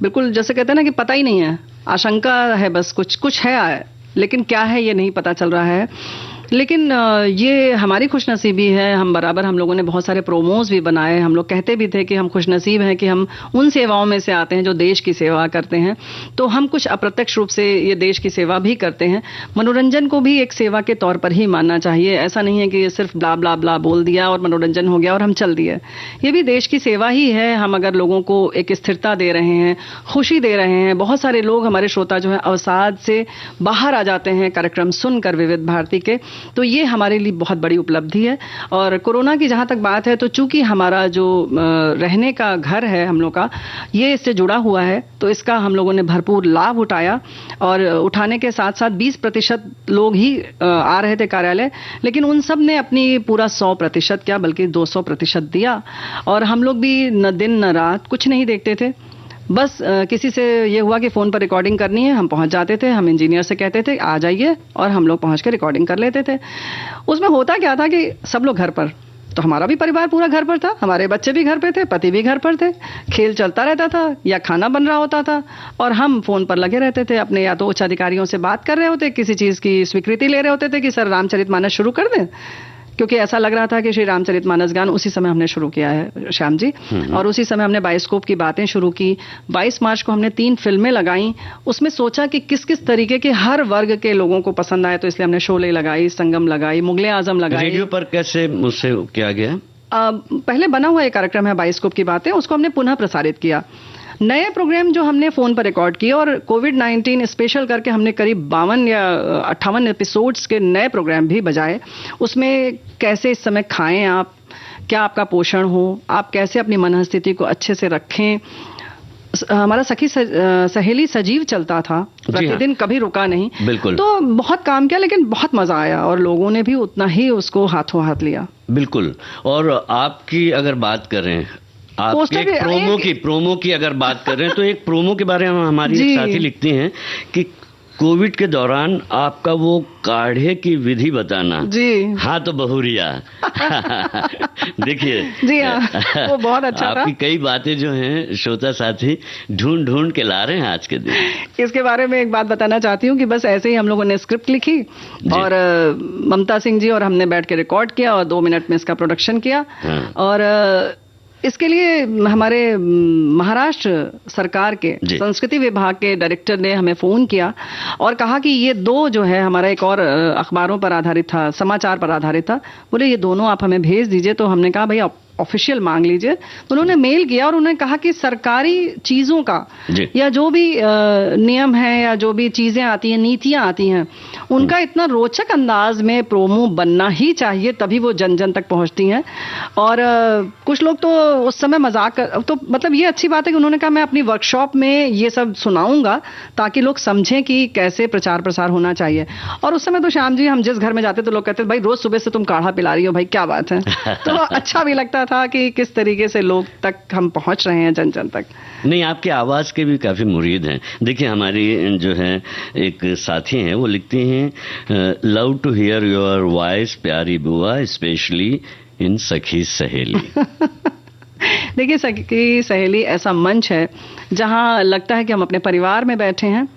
[SPEAKER 2] बिल्कुल जैसे कहते हैं ना कि पता ही नहीं है, आशंका है, बस कुछ है, लेकिन क्या है ये नहीं पता चल रहा है। लेकिन ये हमारी खुशनसीबी है, हम लोगों ने बहुत सारे प्रोमोज भी बनाए। हम लोग कहते भी थे कि हम खुशनसीब हैं कि हम उन सेवाओं में से आते हैं जो देश की सेवा करते हैं, तो हम कुछ अप्रत्यक्ष रूप से ये देश की सेवा भी करते हैं। मनोरंजन को भी एक सेवा के तौर पर ही मानना चाहिए। ऐसा नहीं है कि सिर्फ ब्ला ब्ला ब्ला बोल दिया और मनोरंजन हो गया और हम चल दिए। ये भी देश की सेवा ही है। हम अगर लोगों को एक स्थिरता दे रहे हैं, खुशी दे रहे हैं, बहुत सारे लोग हमारे श्रोता जो है अवसाद से बाहर आ जाते हैं कार्यक्रम सुनकर विविध भारती के, तो ये हमारे लिए बहुत बड़ी उपलब्धि है। और कोरोना की जहाँ तक बात है, तो चूंकि हमारा जो रहने का घर है हम लोग का, ये इससे जुड़ा हुआ है, तो इसका हम लोगों ने भरपूर लाभ उठाया। और उठाने के साथ साथ 20% लोग ही आ रहे थे कार्यालय, लेकिन उन सब ने अपनी पूरा 100% क्या बल्कि 200% दिया। और हम लोग भी न दिन न रात कुछ नहीं देखते थे, बस किसी से ये हुआ कि फ़ोन पर रिकॉर्डिंग करनी है, हम पहुंच जाते थे, हम इंजीनियर से कहते थे आ जाइए, और हम लोग पहुंच के रिकॉर्डिंग कर लेते थे। उसमें होता क्या था कि सब लोग घर पर, तो हमारा भी परिवार पूरा घर पर था, हमारे बच्चे भी घर पे थे, पति भी घर पर थे, खेल चलता रहता था या खाना बन रहा होता था, और हम फ़ोन पर लगे रहते थे अपने, या तो उच्च अधिकारियों से बात कर रहे होते, किसी चीज़ की स्वीकृति ले रहे होते थे कि सर रामचरितमानस शुरू कर दें, क्योंकि ऐसा लग रहा था कि श्री रामचरितमानस गान उसी समय हमने शुरू किया है श्याम जी। और उसी समय हमने बायोस्कोप की बातें शुरू की। 22 मार्च को हमने 3 फिल्में लगाई। उसमें सोचा कि किस किस तरीके के हर वर्ग के लोगों को पसंद आए, तो इसलिए हमने शोले लगाई, संगम लगाई, मुगले आजम लगाई।
[SPEAKER 1] रेडियो पर कैसे मुझसे किया गया?
[SPEAKER 2] पहले बना हुआ एक कार्यक्रम है बायोस्कोप की बातें, उसको हमने पुनः प्रसारित किया। नए प्रोग्राम जो हमने फ़ोन पर रिकॉर्ड किए, और कोविड-19 स्पेशल करके हमने करीब 52 या 58 एपिसोड्स के नए प्रोग्राम भी बजाए। उसमें कैसे इस समय खाएं आप, क्या आपका पोषण हो, आप कैसे अपनी मनस्थिति को अच्छे से रखें। हमारा सखी सहेली सजीव चलता था प्रतिदिन, कभी रुका नहीं।
[SPEAKER 1] बिल्कुल।
[SPEAKER 2] तो बहुत काम किया, लेकिन बहुत मजा आया, और लोगों ने भी उतना ही उसको हाथों हाथ लिया।
[SPEAKER 1] बिल्कुल। और आपकी अगर बात करें, आपके प्रोमो की अगर बात करें, तो एक प्रोमो के बारे में हमारी एक साथी लिखती हैं कि कोविड के दौरान आपका वो काढ़े की विधि बताना, जी हाँ तो बहुरिया देखिए
[SPEAKER 2] जी हाँ, वो बहुत अच्छा था।
[SPEAKER 1] आपकी कई बातें जो हैं श्रोता साथी ढूंढ के ला रहे हैं आज के दिन।
[SPEAKER 2] इसके बारे में एक बात बताना चाहती हूँ कि बस ऐसे ही हम लोगों ने स्क्रिप्ट लिखी, और ममता सिंह जी और हमने बैठ के रिकॉर्ड किया, और 2 मिनट में इसका प्रोडक्शन किया। और इसके लिए हमारे महाराष्ट्र सरकार के संस्कृति विभाग के डायरेक्टर ने हमें फ़ोन किया और कहा कि ये 2 जो है, हमारा एक और अखबारों पर आधारित था, समाचार पर आधारित था, बोले ये दोनों आप हमें भेज दीजिए। तो हमने कहा भैया ऑफिशियल मांग लीजिए। तो उन्होंने मेल किया और उन्होंने कहा कि सरकारी चीज़ों का या जो भी नियम है या जो भी चीज़ें आती हैं, नीतियाँ आती हैं, उनका इतना रोचक अंदाज में प्रोमो बनना ही चाहिए, तभी वो जन जन तक पहुंचती हैं। और कुछ लोग तो उस समय मजाक कर, तो मतलब ये अच्छी बात है कि उन्होंने कहा मैं अपनी वर्कशॉप में ये सब सुनाऊंगा ताकि लोग समझें कि कैसे प्रचार प्रसार होना चाहिए। और उस समय तो श्याम जी हम जिस घर में जाते तो लोग कहते भाई रोज सुबह से तुम काढ़ा पिला रही हो, भाई क्या बात है। तो अच्छा भी लगता था कि किस तरीके से लोग तक हम पहुंच रहे हैं, जन जन तक।
[SPEAKER 1] नहीं, आपके आवाज के भी काफी मुरीद हैं। देखिए हमारी जो है एक साथी हैं, वो लिखती हैं love to hear your voice प्यारी बुआ, स्पेशली इन सखी सहेली।
[SPEAKER 2] देखिए सखी सहेली ऐसा मंच है जहां लगता है कि हम अपने परिवार में बैठे हैं।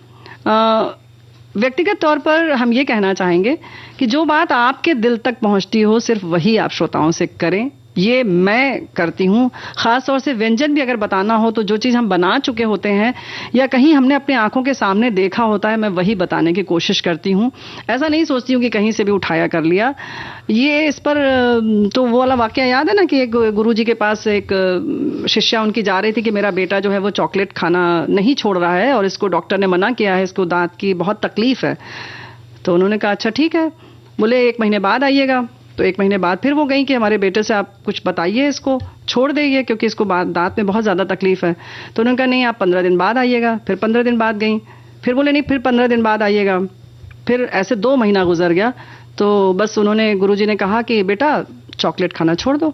[SPEAKER 2] व्यक्तिगत तौर पर हम ये कहना चाहेंगे कि जो बात आपके दिल तक पहुंचती हो सिर्फ वही आप श्रोताओं से करें। ये मैं करती हूँ। ख़ास तौर से व्यंजन भी अगर बताना हो तो जो चीज़ हम बना चुके होते हैं या कहीं हमने अपने आंखों के सामने देखा होता है, मैं वही बताने की कोशिश करती हूँ। ऐसा नहीं सोचती हूँ कि कहीं से भी उठाया कर लिया। ये इस पर तो वो वाला वाकया याद है ना कि एक गुरुजी के पास एक शिष्या उनकी जा रही थी कि मेरा बेटा जो है वो चॉकलेट खाना नहीं छोड़ रहा है और इसको डॉक्टर ने मना किया है, इसको दांत की बहुत तकलीफ है। तो उन्होंने कहा अच्छा ठीक है, बोले 1 महीने बाद आइएगा। तो 1 महीने बाद फिर वो गई कि हमारे बेटे से आप कुछ बताइए, इसको छोड़ दे ये, क्योंकि इसको दांत में बहुत ज़्यादा तकलीफ है। तो उन्होंने कहा नहीं आप 15 दिन बाद आइएगा। फिर 15 दिन बाद गई, फिर बोले नहीं फिर 15 दिन बाद आइएगा। फिर ऐसे 2 महीना गुजर गया। तो बस उन्होंने, गुरुजी ने कहा कि बेटा चॉकलेट खाना छोड़ दो।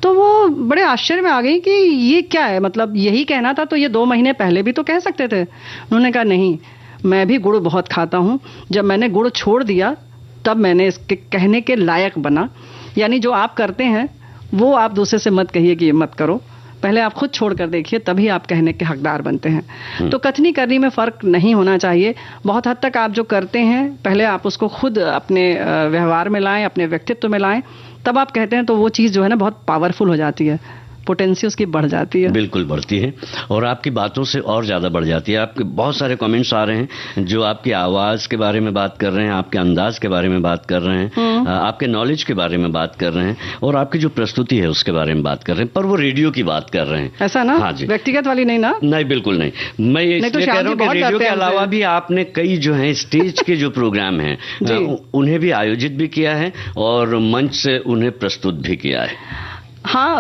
[SPEAKER 2] तो वो बड़े आश्चर्य में आ गई कि ये क्या है, मतलब यही कहना था तो ये 2 महीने पहले भी तो कह सकते थे। उन्होंने कहा नहीं, मैं भी गुड़ बहुत खाता हूँ, जब मैंने गुड़ छोड़ दिया तब मैंने इसके कहने के लायक बना। यानी जो आप करते हैं वो आप दूसरे से मत कहिए कि ये मत करो, पहले आप खुद छोड़ कर देखिए, तभी आप कहने के हकदार बनते हैं। तो कथनी करनी में फ़र्क नहीं होना चाहिए। बहुत हद तक आप जो करते हैं पहले आप उसको खुद अपने व्यवहार में लाएं, अपने व्यक्तित्व में लाएं, तब आप कहते हैं तो वो चीज़ जो है ना बहुत पावरफुल हो जाती है, पोटेंसी उसकी बढ़ जाती है।
[SPEAKER 1] बिल्कुल बढ़ती है और आपकी बातों से और ज़्यादा बढ़ जाती है। आपके बहुत सारे कमेंट्स आ रहे हैं जो आपकी आवाज़ के बारे में बात कर रहे हैं, आपके अंदाज के बारे में बात कर रहे हैं, आपके नॉलेज के बारे में बात कर रहे हैं और आपकी जो प्रस्तुति है उसके बारे में बात कर रहे हैं, पर वो रेडियो की बात कर रहे हैं।
[SPEAKER 2] ऐसा ना? हाँ जी, व्यक्तिगत वाली नहीं ना?
[SPEAKER 1] नहीं, बिल्कुल नहीं। मैं इसलिए कह रहा हूँ कि रेडियो के अलावा भी आपने कई जो है स्टेज के जो प्रोग्राम हैं उन्हें भी आयोजित भी किया है और मंच से उन्हें प्रस्तुत भी किया है।
[SPEAKER 2] हाँ,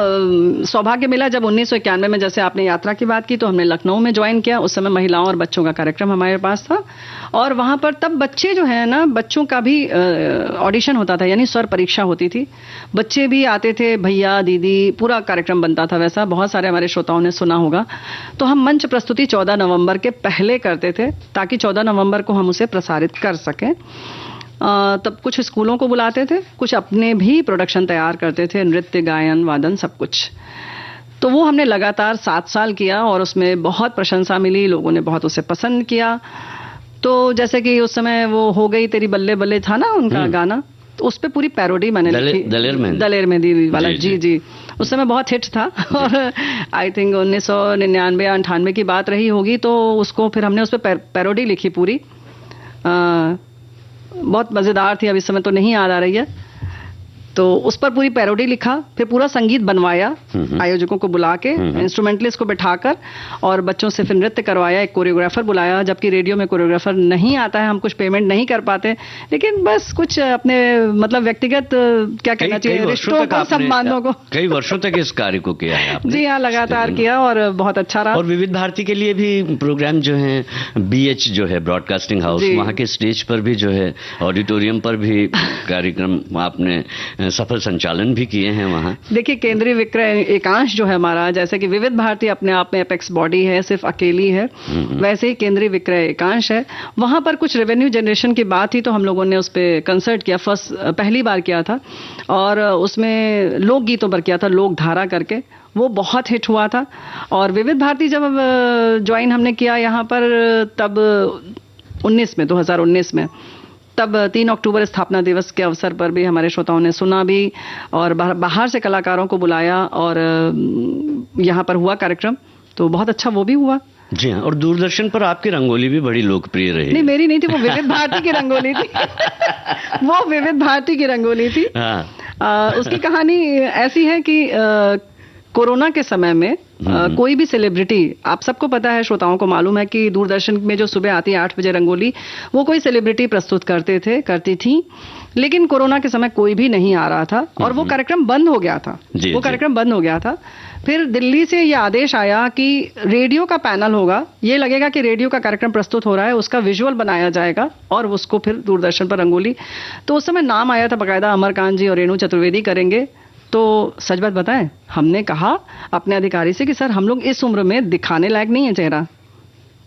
[SPEAKER 2] सौभाग्य मिला जब 1991 में, जैसे आपने यात्रा की बात की, तो हमने लखनऊ में ज्वाइन किया। उस समय महिलाओं और बच्चों का कार्यक्रम हमारे पास था और वहाँ पर तब बच्चे जो है ना, बच्चों का भी ऑडिशन होता था, यानी स्वर परीक्षा होती थी। बच्चे भी आते थे, भैया दीदी, पूरा कार्यक्रम बनता था वैसा। बहुत सारे हमारे श्रोताओं ने सुना होगा। तो हम मंच प्रस्तुति 14 नवंबर के पहले करते थे ताकि 14 नवंबर को हम उसे प्रसारित कर सकें। तब कुछ स्कूलों को बुलाते थे, कुछ अपने भी प्रोडक्शन तैयार करते थे, नृत्य, गायन, वादन, सब कुछ। तो वो हमने लगातार 7 साल किया और उसमें बहुत प्रशंसा मिली, लोगों ने बहुत उसे पसंद किया। तो जैसे कि उस समय वो हो गई तेरी बल्ले बल्ले था ना उनका गाना, तो उस पर पूरी पैरोडी मैंने लिखी, दलेर मेहंदी वाला। जी, उस समय बहुत हिट था और आई थिंक 1999 या 98 की बात रही होगी। तो उसको फिर हमने उस पर पैरोडी लिखी पूरी, बहुत मज़ेदार थी। अब इस समय तो नहीं याद आ रही है। तो उस पर पूरी पैरोडी लिखा, फिर पूरा संगीत बनवाया आयोजकों को बुला के, इंस्ट्रूमेंटलिस्ट को बिठाकर, और बच्चों से फिर नृत्य करवाया, एक कोरियोग्राफर बुलाया। जबकि रेडियो में कोरियोग्राफर नहीं आता है, हम कुछ पेमेंट नहीं कर पाते, लेकिन बस कुछ अपने मतलब व्यक्तिगत क्या कहना चाहिए, रिश्तों को, सम्मानों को।
[SPEAKER 1] कई वर्षों तक इस कार्य को किया है आपने।
[SPEAKER 2] जी हाँ, लगातार किया और बहुत अच्छा रहा।
[SPEAKER 1] और विविध भारती के लिए भी प्रोग्राम जो है, BH जो है ब्रॉडकास्टिंग हाउस, वहाँ के स्टेज पर भी जो है, ऑडिटोरियम पर भी कार्यक्रम आपने सफल संचालन भी किए हैं वहाँ।
[SPEAKER 2] देखिए, केंद्रीय विक्रय एकांश जो है हमारा, जैसे कि विविध भारती अपने आप में एपेक्स बॉडी है, सिर्फ अकेली है, वैसे ही केंद्रीय विक्रय एकांश है। वहाँ पर कुछ रेवेन्यू जनरेशन की बात थी, तो हम लोगों ने उस पर कंसर्ट किया, पहली बार किया था, और उसमें लोकगीतों पर किया था, लोक धारा करके। वो बहुत हिट हुआ था। और विविध भारती जब ज्वाइन हमने किया यहाँ पर, तब 2019 में, तब 3 अक्टूबर स्थापना दिवस के अवसर पर भी हमारे श्रोताओं ने सुना भी, और बाहर से कलाकारों को बुलाया और यहाँ पर हुआ कार्यक्रम, तो बहुत अच्छा वो भी हुआ।
[SPEAKER 1] जी हाँ, और दूरदर्शन पर आपकी रंगोली भी बड़ी लोकप्रिय रही।
[SPEAKER 2] नहीं, मेरी नहीं थी, वो विविध भारती की रंगोली थी। वो विविध भारती की रंगोली थी। उसकी कहानी ऐसी है कि कोरोना के समय में कोई भी सेलिब्रिटी, आप सबको पता है, श्रोताओं को मालूम है कि दूरदर्शन में जो सुबह आती है 8 बजे रंगोली, वो कोई सेलिब्रिटी प्रस्तुत करती थी, लेकिन कोरोना के समय कोई भी नहीं आ रहा था और वो कार्यक्रम बंद हो गया था। कार्यक्रम बंद हो गया था। फिर दिल्ली से ये आदेश आया कि रेडियो का पैनल होगा, ये लगेगा कि रेडियो का कार्यक्रम प्रस्तुत हो रहा है, उसका विजुअल बनाया जाएगा और उसको फिर दूरदर्शन पर रंगोली। तो उस समय नाम आया था बाकायदा, अमरकांत जी और रेणु चतुर्वेदी करेंगे। तो सच बात बताएं, हमने कहा अपने अधिकारी से कि सर हम लोग इस उम्र में दिखाने लायक नहीं है चेहरा।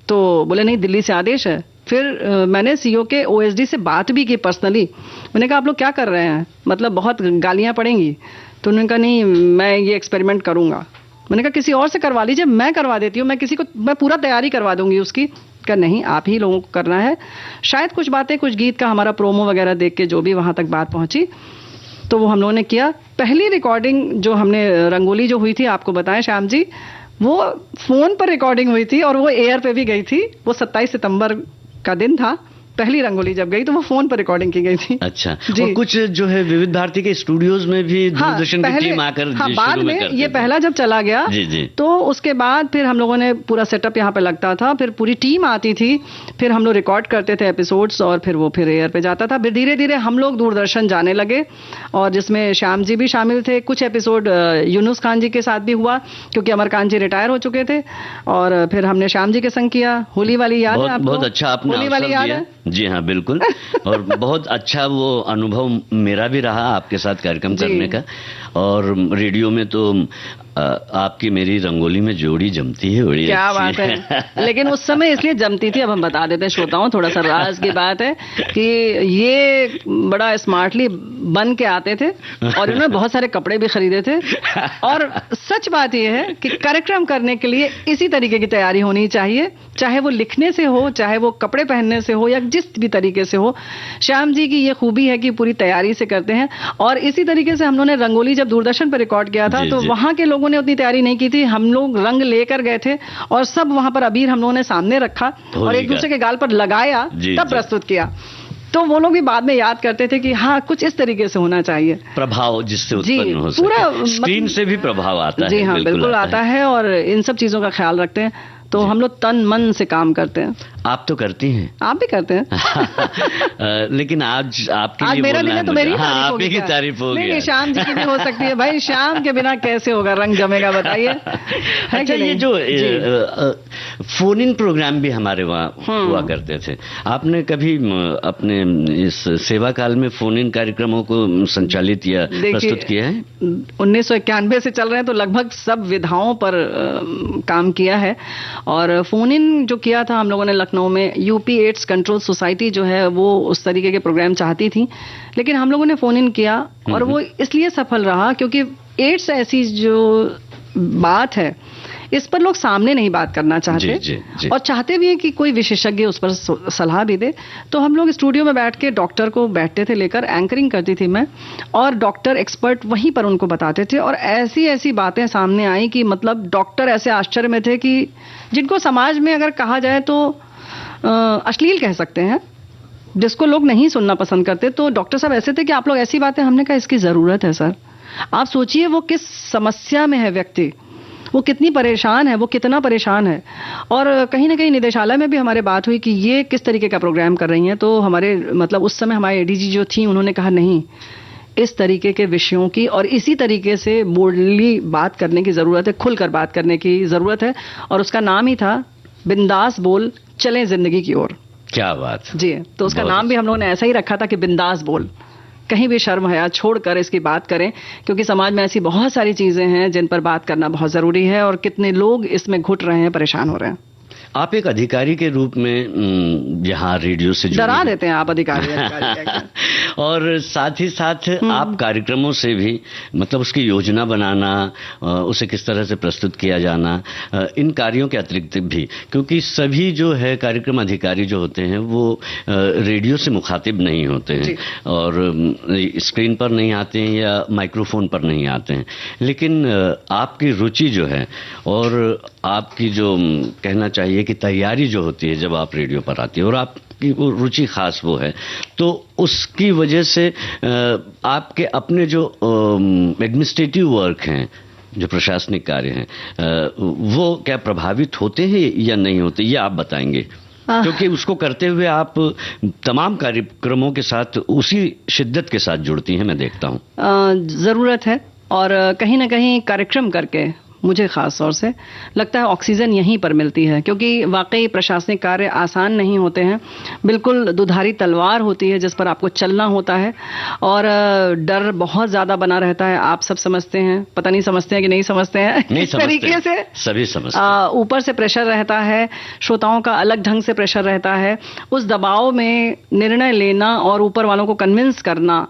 [SPEAKER 2] तो बोले नहीं, दिल्ली से आदेश है। फिर मैंने सीईओ के OSD से बात भी की पर्सनली। मैंने कहा आप लोग क्या कर रहे हैं, मतलब बहुत गालियां पड़ेंगी। तो उन्होंने कहा नहीं, मैं ये एक्सपेरिमेंट करूंगा। मैंने कहा किसी और से करवा लीजिए, मैं करवा देती हूँ, मैं पूरा तैयारी करवा दूंगी उसकी। कहा नहीं, आप ही लोगों को करना है। शायद कुछ बातें, कुछ गीत का हमारा प्रोमो वगैरह देख के जो भी वहां तक बात पहुंची, तो वो हम लोगों ने किया। पहली रिकॉर्डिंग जो हमने रंगोली जो हुई थी, आपको बताएं श्याम जी, वो फोन पर रिकॉर्डिंग हुई थी और वो एयर पे भी गई थी। वो 27 सितंबर का दिन था पहली रंगोली जब गई तो वो फोन पर रिकॉर्डिंग की गई थी।
[SPEAKER 1] अच्छा। और कुछ जो है विविध भारती के स्टूडियोज में भी दूरदर्शन की टीम आकर
[SPEAKER 2] बाद में ये पहला जब चला गया तो उसके बाद फिर हम लोगों ने पूरा सेटअप यहाँ पे लगता था, फिर पूरी टीम आती थी, फिर हम लोग रिकॉर्ड करते थे एपिसोड्स और फिर वो फिर एयर पे जाता था। फिर धीरे धीरे हम लोग दूरदर्शन जाने लगे और जिसमें श्याम जी भी शामिल थे। कुछ एपिसोड यूनुस खान जी के साथ भी हुआ क्योंकि अमर खान जी रिटायर हो चुके थे और फिर हमने श्याम जी के संग किया। होली वाली याद है आपको?
[SPEAKER 1] बहुत अच्छा आपने
[SPEAKER 2] होली वाली याद है?
[SPEAKER 1] जी हाँ बिल्कुल। और बहुत अच्छा वो अनुभव मेरा भी रहा आपके साथ कार्यक्रम करने का। और रेडियो में तो आपकी मेरी रंगोली में जोड़ी जमती है, बड़ी
[SPEAKER 2] क्या बात है। लेकिन उस समय इसलिए जमती थी, अब हम बता देते हैं श्रोताओं, थोड़ा सा राज की बात है कि ये बड़ा स्मार्टली बन के आते थे और इन्होंने बहुत सारे कपड़े भी खरीदे थे। और सच बात यह है कि कार्यक्रम करने के लिए इसी तरीके की तैयारी होनी चाहिए, चाहे वो लिखने से हो, चाहे वो कपड़े पहनने से हो या जिस भी तरीके से हो। श्याम जी की ये खूबी है कि पूरी तैयारी से करते हैं। और इसी तरीके से हम लोगों ने रंगोली जब दूरदर्शन पर रिकॉर्ड किया था तो वहां के लोगों ने उतनी तैयारी नहीं की थी। हम लोग रंग लेकर गए थे और सब वहां पर अबीर हम लोगों ने सामने रखा और एक दूसरे के गाल पर लगाया, तब प्रस्तुत किया। तो वो लोग भी बाद में याद करते थे कि हाँ कुछ इस तरीके से होना चाहिए,
[SPEAKER 1] प्रभाव जिससे उत्पन्न हो सके। पूरा स्क्रीन से भी प्रभाव आता है।
[SPEAKER 2] जी हाँ बिल्कुल आता है और इन सब चीजों का ख्याल रखते हैं। तो हम लोग तन मन से काम करते हैं।
[SPEAKER 1] आप तो करती हैं।
[SPEAKER 2] आप भी करते हैं।
[SPEAKER 1] लेकिन आज आपके लिए
[SPEAKER 2] मेरा दिन है तो मेरी
[SPEAKER 1] आप ही की तारीफ होगी।
[SPEAKER 2] नहीं, शाम जी की भी हो सकती है भाई, शाम के बिना कैसे होगा, रंग जमेगा बताइए।
[SPEAKER 1] अच्छा, ये जो फोन इन प्रोग्राम भी हमारे वहाँ हुआ करते थे, आपने कभी अपने इस सेवा काल में फोन इन कार्यक्रमों को संचालित या प्रस्तुत किया है?
[SPEAKER 2] 1991 से चल रहे हैं तो लगभग सब विधाओं पर काम किया है। और फोन इन जो किया था हम लोगों ने लखनऊ में, यूपी एड्स कंट्रोल सोसाइटी जो है वो उस तरीके के प्रोग्राम चाहती थी, लेकिन हम लोगों ने फोन इन किया और वो इसलिए सफल रहा क्योंकि एड्स ऐसी जो बात है इस पर लोग सामने नहीं बात करना चाहते और चाहते भी हैं कि कोई विशेषज्ञ उस पर सलाह भी दे। तो हम लोग स्टूडियो में बैठ के डॉक्टर को बैठते थे लेकर, एंकरिंग करती थी मैं, और डॉक्टर एक्सपर्ट वहीं पर उनको बताते थे और ऐसी ऐसी बातें सामने आई कि मतलब डॉक्टर ऐसे आश्चर्य में थे कि जिनको समाज में अगर कहा जाए तो अश्लील कह सकते हैं, जिसको लोग नहीं सुनना पसंद करते। तो डॉक्टर साहब ऐसे थे कि आप लोग ऐसी बातें, हमने कहा इसकी जरूरत है सर। आप सोचिए वो किस समस्या में है व्यक्ति, वो कितनी परेशान है, वो कितना परेशान है। और कहीं ना कहीं निदेशालय में भी हमारे बात हुई कि ये किस तरीके का प्रोग्राम कर रही हैं। तो हमारे मतलब उस समय हमारे एडीजी जो थी उन्होंने कहा नहीं, इस तरीके के विषयों की और इसी तरीके से बोल्डली बात करने की जरूरत है, खुलकर बात करने की जरूरत है। और उसका नाम ही था बिंदास बोल चलें जिंदगी की ओर।
[SPEAKER 1] क्या बात
[SPEAKER 2] जी। तो उसका नाम भी हम लोगों ने ऐसा ही रखा था कि बिंदास बोल, कहीं भी शर्म हया छोड़कर इसकी बात करें, क्योंकि समाज में ऐसी बहुत सारी चीजें हैं जिन पर बात करना बहुत जरूरी है और कितने लोग इसमें घुट रहे हैं, परेशान हो रहे हैं।
[SPEAKER 1] आप एक अधिकारी के रूप में यहाँ रेडियो से
[SPEAKER 2] डरा देते हैं आप अधिकारी
[SPEAKER 1] और साथ ही साथ आप कार्यक्रमों से भी मतलब उसकी योजना बनाना, उसे किस तरह से प्रस्तुत किया जाना, इन कार्यों के अतिरिक्त भी, क्योंकि सभी जो है कार्यक्रम अधिकारी जो होते हैं वो रेडियो से मुखातिब नहीं होते हैं और स्क्रीन पर नहीं आते हैं या माइक्रोफोन पर नहीं आते हैं, लेकिन आपकी रुचि जो है और आपकी जो कहना चाहिए कि तैयारी जो होती है जब आप रेडियो पर आती है और आपकी वो रुचि खास वो है, तो उसकी वजह से आपके अपने जो एडमिनिस्ट्रेटिव वर्क हैं, जो प्रशासनिक कार्य हैं, वो क्या प्रभावित होते हैं या नहीं होते, ये आप बताएंगे? क्योंकि उसको करते हुए आप तमाम कार्यक्रमों के साथ उसी शिद्दत के साथ जुड़ती हैं, मैं देखता हूँ।
[SPEAKER 2] जरूरत है और कहीं ना कहीं कार्यक्रम करके मुझे खास तौर से लगता है ऑक्सीजन यहीं पर मिलती है, क्योंकि वाकई प्रशासनिक कार्य आसान नहीं होते हैं, बिल्कुल दुधारी तलवार होती है जिस पर आपको चलना होता है और डर बहुत ज़्यादा बना रहता है। आप सब समझते हैं, पता नहीं समझते हैं कि नहीं समझते हैं, इस तरीके से
[SPEAKER 1] सभी समझते हैं।
[SPEAKER 2] ऊपर से प्रेशर रहता है, श्रोताओं का अलग ढंग से प्रेशर रहता है, उस दबाव में निर्णय लेना और ऊपर वालों को कन्विंस करना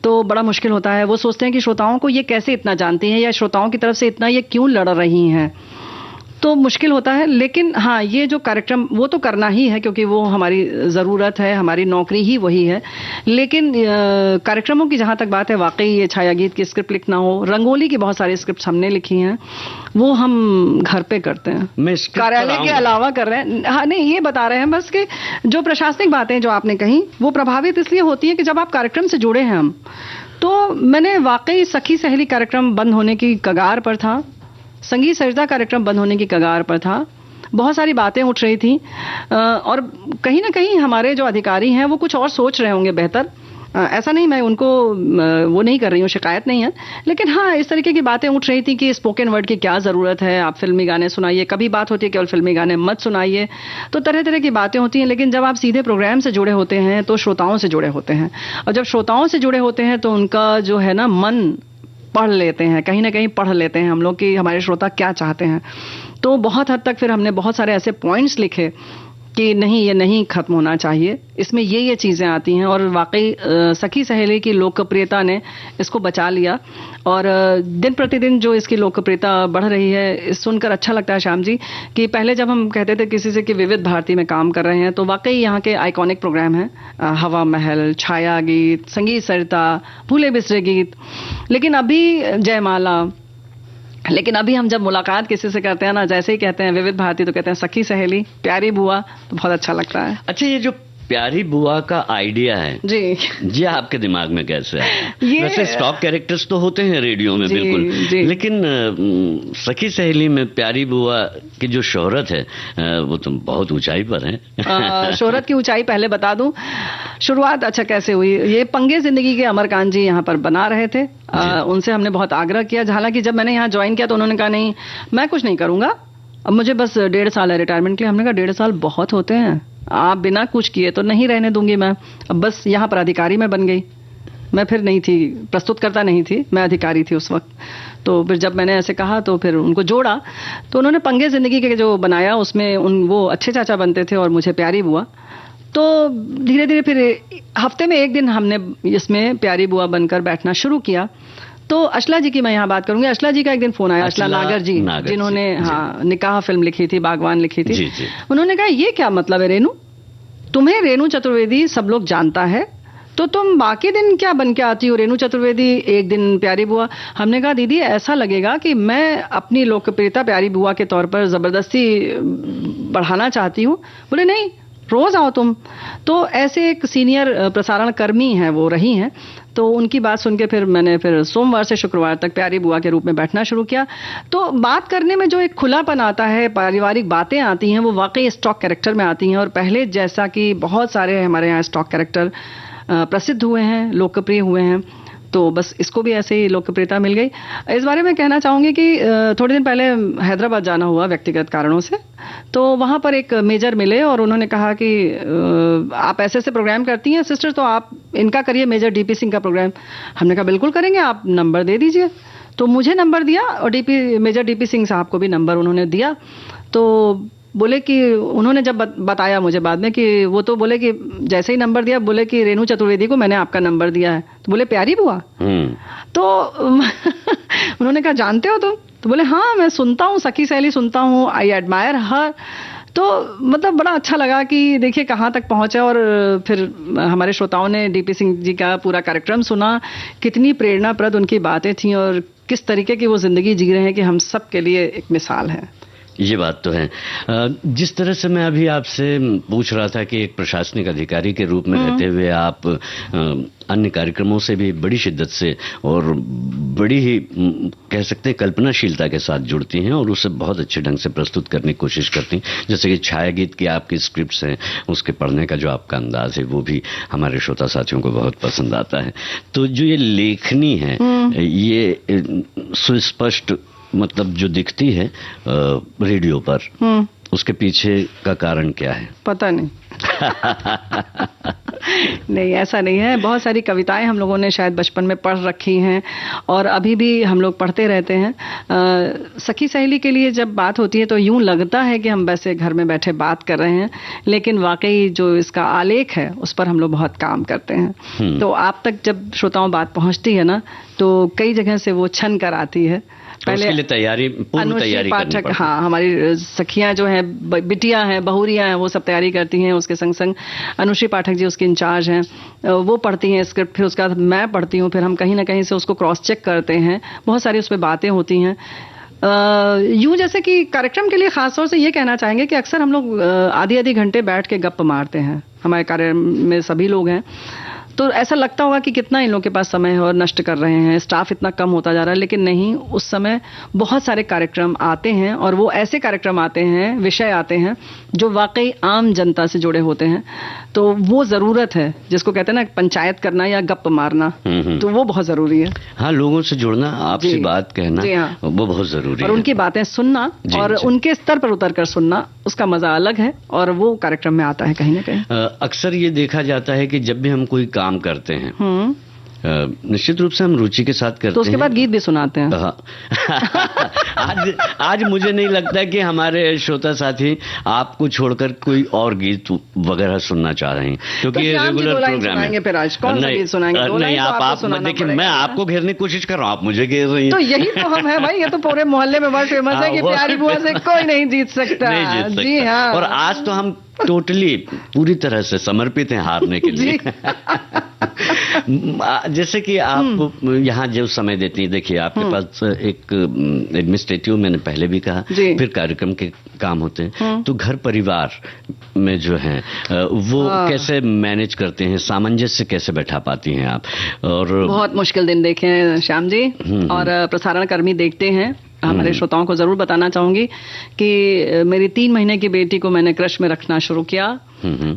[SPEAKER 2] तो बड़ा मुश्किल होता है। वो सोचते हैं कि श्रोताओं को ये कैसे इतना जानती हैं या श्रोताओं की तरफ से इतना ये क्यों लड़ रही हैं। तो मुश्किल होता है। लेकिन हाँ, ये जो कार्यक्रम वो तो करना ही है क्योंकि वो हमारी ज़रूरत है, हमारी नौकरी ही वही है। लेकिन कार्यक्रमों की जहाँ तक बात है, वाकई ये छाया गीत की स्क्रिप्ट लिखना हो, रंगोली की बहुत सारी स्क्रिप्ट हमने लिखी हैं, वो हम घर पे करते हैं, कार्यालय के अलावा कर रहे हैं। हाँ नहीं, ये बता रहे हैं बस कि जो प्रशासनिक बातें जो आपने कही वो प्रभावित इसलिए होती है कि जब आप कार्यक्रम से जुड़े हैं हम, तो मैंने वाकई सखी सहेली कार्यक्रम बंद होने की कगार पर था, संगीत सरिता कार्यक्रम बंद होने की कगार पर था, बहुत सारी बातें उठ रही थी और कहीं ना कहीं हमारे जो अधिकारी हैं वो कुछ और सोच रहे होंगे बेहतर। ऐसा नहीं, मैं उनको वो नहीं कर रही हूँ, शिकायत नहीं है, लेकिन हाँ इस तरीके की बातें उठ रही थी कि स्पोकन वर्ड की क्या ज़रूरत है, आप फिल्मी गाने सुनाइए, कभी बात होती है केवल फिल्मी गाने मत सुनाइए, तो तरह तरह की बातें होती हैं। लेकिन जब आप सीधे प्रोग्राम से जुड़े होते हैं तो श्रोताओं से जुड़े होते हैं, और जब श्रोताओं से जुड़े होते हैं तो उनका जो है ना मन पढ़ लेते हैं, कहीं ना कहीं पढ़ लेते हैं हम लोग कि हमारे श्रोता क्या चाहते हैं। तो बहुत हद तक फिर हमने बहुत सारे ऐसे पॉइंट्स लिखे कि नहीं, ये नहीं खत्म होना चाहिए, इसमें ये चीज़ें आती हैं। और वाकई सखी सहेली की लोकप्रियता ने इसको बचा लिया, और दिन प्रतिदिन जो इसकी लोकप्रियता बढ़ रही है, सुनकर अच्छा लगता है श्याम जी कि पहले जब हम कहते थे किसी से कि विविध भारती में काम कर रहे हैं, तो वाकई यहाँ के आइकॉनिक प्रोग्राम हैं, हवा महल, छाया गीत, संगीत सरिता, भूले बिसरे गीत, लेकिन अभी जयमाला। लेकिन अभी हम जब मुलाकात किसी से करते हैं ना, जैसे ही कहते हैं विविध भारती तो कहते हैं सखी सहेली, प्यारी बुआ, तो बहुत अच्छा लगता है।
[SPEAKER 1] अच्छा, ये जो प्यारी बुआ का आइडिया है
[SPEAKER 2] जी
[SPEAKER 1] आपके दिमाग में कैसे है? वैसे स्टॉक कैरेक्टर्स तो होते हैं रेडियो में बिल्कुल, लेकिन सखी सहेली में प्यारी बुआ की जो शोहरत है वो तो बहुत ऊंचाई पर है।
[SPEAKER 2] शोहरत की ऊंचाई पहले बता दूं, शुरुआत अच्छा कैसे हुई। ये पंगे जिंदगी के अमरकांत जी यहाँ पर बना रहे थे, उनसे हमने बहुत आग्रह किया। हालांकि जब मैंने यहाँ ज्वाइन किया तो उन्होंने कहा नहीं, मैं कुछ नहीं करूंगा, अब मुझे बस 1.5 साल है रिटायरमेंट के लिए। हमने कहा 1.5 साल बहुत होते हैं, आप बिना कुछ किए तो नहीं रहने दूंगी मैं। अब बस यहाँ पर अधिकारी मैं बन गई, मैं फिर नहीं थी, प्रस्तुतकर्ता नहीं थी, मैं अधिकारी थी उस वक्त। तो फिर जब मैंने ऐसे कहा तो फिर उनको जोड़ा, तो उन्होंने पंगे जिंदगी के जो बनाया उसमें वो अच्छे चाचा बनते थे और मुझे प्यारी बुआ। तो धीरे धीरे फिर हफ्ते में एक दिन हमने इसमें प्यारी बुआ बनकर बैठना शुरू किया। तो अशला जी की मैं यहाँ बात करूंगी। अशला जी का एक दिन फोन आया, अशला नागर जी जिन्होंने हाँ निकाह फिल्म लिखी थी, बागवान लिखी थी। उन्होंने कहा ये क्या मतलब है रेनू, तुम्हें रेनू चतुर्वेदी सब लोग जानता है, तो तुम बाकी दिन क्या बन के आती हो, रेनू चतुर्वेदी एक दिन प्यारी बुआ। हमने कहा दीदी ऐसा लगेगा कि मैं अपनी लोकप्रियता प्यारी बुआ के तौर पर जबरदस्ती बढ़ाना चाहती हूँ। बोले नहीं, रोज आओ तुम। तो ऐसे एक सीनियर प्रसारण कर्मी हैं, वो रही हैं, तो उनकी बात सुन के फिर मैंने फिर सोमवार से शुक्रवार तक प्यारी बुआ के रूप में बैठना शुरू किया। तो बात करने में जो एक खुलापन आता है, पारिवारिक बातें आती हैं, वो वाकई स्टॉक कैरेक्टर में आती हैं। और पहले जैसा कि बहुत सारे हमारे यहाँ स्टॉक कैरेक्टर प्रसिद्ध हुए हैं, लोकप्रिय हुए हैं, तो बस इसको भी ऐसे ही लोकप्रियता मिल गई। इस बारे में कहना चाहूँगी कि थोड़े दिन पहले हैदराबाद जाना हुआ व्यक्तिगत कारणों से, तो वहाँ पर एक मेजर मिले और उन्होंने कहा कि आप ऐसे ऐसे प्रोग्राम करती हैं सिस्टर, तो आप इनका करिए, मेजर डीपी सिंह का प्रोग्राम। हमने कहा बिल्कुल करेंगे, आप नंबर दे दीजिए। तो मुझे नंबर दिया और मेजर डीपी सिंह साहब को भी नंबर उन्होंने दिया। तो बोले कि उन्होंने जब बताया मुझे बाद में कि वो तो बोले कि जैसे ही नंबर दिया, बोले कि रेनू चतुर्वेदी को मैंने आपका नंबर दिया है। तो बोले प्यारी बुआ। तो उन्होंने कहा जानते हो तुम? तो बोले हाँ मैं सुनता हूँ, सखी सहेली सुनता हूँ, आई एडमायर हर। तो मतलब बड़ा अच्छा लगा कि देखिए कहाँ तक पहुँचा। और फिर हमारे श्रोताओं ने डीपी सिंह जी का पूरा कार्यक्रम सुना, कितनी प्रेरणाप्रद उनकी बातें थीं और किस तरीके की वो जिंदगी जी रहे हैं कि हम सब के लिए एक मिसाल है।
[SPEAKER 1] ये बात तो है। जिस तरह से मैं अभी आपसे पूछ रहा था कि एक प्रशासनिक अधिकारी के रूप में रहते हुए आप अन्य कार्यक्रमों से भी बड़ी शिद्दत से और बड़ी ही कह सकते हैं कल्पनाशीलता के साथ जुड़ती हैं और उसे बहुत अच्छे ढंग से प्रस्तुत करने की कोशिश करती हैं, जैसे कि छाया गीत की आपकी स्क्रिप्ट्स हैं, उसके पढ़ने का जो आपका अंदाज है वो भी हमारे श्रोता साथियों को बहुत पसंद आता है। तो जो ये लेखनी है, ये सुस्पष्ट मतलब जो दिखती है रेडियो पर, उसके पीछे का कारण क्या है? पता
[SPEAKER 2] नहीं। नहीं ऐसा नहीं है, बहुत सारी कविताएं हम लोगों ने शायद बचपन में पढ़ रखी हैं और अभी भी हम लोग पढ़ते रहते हैं। सखी सहेली के लिए जब बात होती है तो यूं लगता है कि हम वैसे घर में बैठे बात कर रहे हैं, लेकिन वाकई जो इसका आलेख है उस पर हम लोग बहुत काम करते हैं। तो आप तक जब श्रोताओं बात पहुंचती है ना, तो कई जगह से वो छन कर आती है।
[SPEAKER 1] पहले उसके लिए तैयारी, पूर्व तैयारी करनी पड़ती।
[SPEAKER 2] हाँ, हमारी सखियां जो हैं, बिटियां हैं, बहुरियां हैं, वो सब तैयारी करती हैं। उसके संग संग अनुश्री पाठक जी उसके इंचार्ज हैं, वो पढ़ती हैं स्क्रिप्ट, फिर उसके बाद मैं पढ़ती हूँ, फिर हम कहीं ना कहीं से उसको क्रॉस चेक करते हैं, बहुत सारी उसमें बातें होती हैं। यूं जैसे कि कार्यक्रम के लिए खासतौर से ये कहना चाहेंगे कि अक्सर हम लोग आधी आधी घंटे बैठ के गप मारते हैं, हमारे कार्य में सभी लोग हैं, तो ऐसा लगता होगा कि कितना इन लोगों के पास समय है और नष्ट कर रहे हैं, स्टाफ इतना कम होता जा रहा है, लेकिन नहीं, उस समय बहुत सारे कार्यक्रम आते हैं और वो ऐसे कार्यक्रम आते हैं, विषय आते हैं जो वाकई आम जनता से जुड़े होते हैं। तो वो जरूरत है, जिसको कहते हैं ना पंचायत करना या गप मारना, तो वो बहुत जरूरी है।
[SPEAKER 1] हाँ, लोगों से जुड़ना, आपसे बात कहना,
[SPEAKER 2] हाँ,
[SPEAKER 1] वो बहुत जरूरी है,
[SPEAKER 2] और उनकी बातें सुनना और उनके स्तर पर उतर कर सुनना, उसका मजा अलग है और वो कार्यक्रम में आता है कहीं ना कहीं।
[SPEAKER 1] अक्सर ये देखा जाता है कि जब भी हम कोई काम करते हैं, निश्चित रूप से हम रुचि के साथ करते हैं,
[SPEAKER 2] तो उसके बाद गीत भी सुनाते हैं।
[SPEAKER 1] आज मुझे नहीं लगता कि हमारे श्रोता साथी आपको छोड़कर कोई और गीत वगैरह सुनना चाह रहे हैं, क्योंकि ये रेगुलर प्रोग्राम है।
[SPEAKER 2] फिर आज कौन सा गीत सुनाएंगे?
[SPEAKER 1] नहीं, आप देखिए, मैं आपको घेरने की कोशिश कर रहा हूँ, आप मुझे घेर रही हैं।
[SPEAKER 2] तो यही तो हम है भाई, ये तो पूरे मोहल्ले में बहुत फेमस है कि प्यारी बुआ से कोई नहीं जीत सकता। जी हाँ,
[SPEAKER 1] और आज तो हम टोटली पूरी तरह से समर्पित हैं हारने के लिए। जैसे कि आप यहाँ जो समय देती हैं, देखिए आपके पास एक एडमिनिस्ट्रेटिव, मैंने पहले भी कहा, फिर कार्यक्रम के काम होते हैं, तो घर परिवार में जो है वो कैसे मैनेज करते हैं, सामंजस्य कैसे बैठा पाती हैं आप? और
[SPEAKER 2] बहुत मुश्किल दिन देखे हैं श्याम जी, और प्रसारण कर्मी देखते हैं। हमारे श्रोताओं को जरूर बताना चाहूंगी कि मेरी 3 महीने की बेटी को मैंने क्रश में रखना शुरू किया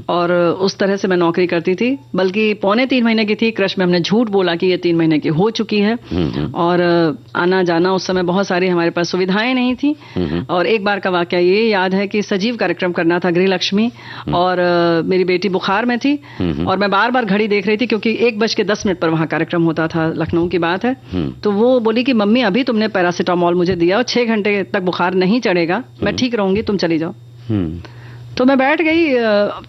[SPEAKER 2] और उस तरह से मैं नौकरी करती थी, बल्कि 2.25 महीने की थी, क्रश में हमने झूठ बोला कि ये 3 महीने की हो चुकी है। और आना जाना, उस समय बहुत सारी हमारे पास सुविधाएं नहीं थी। और एक बार का वाकया ये याद है कि सजीव कार्यक्रम करना था, गृहलक्ष्मी, और मेरी बेटी बुखार में थी और मैं बार बार घड़ी देख रही थी, क्योंकि 1:10 पर वहां कार्यक्रम होता था, लखनऊ की बात है। तो वो बोली कि मम्मी अभी तुमने पैरासिटामोल मुझे दिया और 6 घंटे तक बुखार नहीं चढ़ेगा, मैं ठीक रहूंगी, तुम चली जाओ। तो मैं बैठ गई,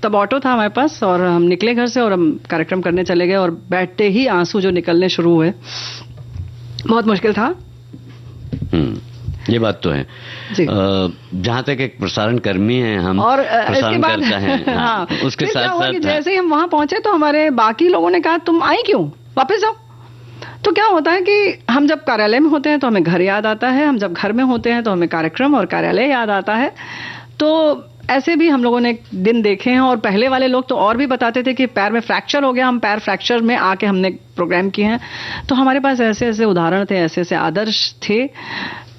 [SPEAKER 2] तब ऑटो था हमारे पास और हम निकले घर से और हम कार्यक्रम करने चले गए, और बैठते ही आंसू जो निकलने शुरू हुए, बहुत मुश्किल था।
[SPEAKER 1] ये बात तो है। जहाँ तक एक प्रसारण कर्मी हैं हम,
[SPEAKER 2] और
[SPEAKER 1] प्रसारण करता है, हाँ, उसके साथ साथ
[SPEAKER 2] जैसे ही हम वहां पहुंचे तो हमारे बाकी लोगों ने कहा तुम आई क्यों, वापस जाओ। तो क्या होता है कि हम जब कार्यालय में होते हैं तो हमें घर याद आता है, हम जब घर में होते हैं तो हमें कार्यक्रम और कार्यालय याद आता है। तो ऐसे भी हम लोगों ने दिन देखे हैं, और पहले वाले लोग तो और भी बताते थे कि पैर में फ्रैक्चर हो गया, हम पैर फ्रैक्चर में आके हमने प्रोग्राम किए हैं। तो हमारे पास ऐसे ऐसे उदाहरण थे, ऐसे ऐसे आदर्श थे।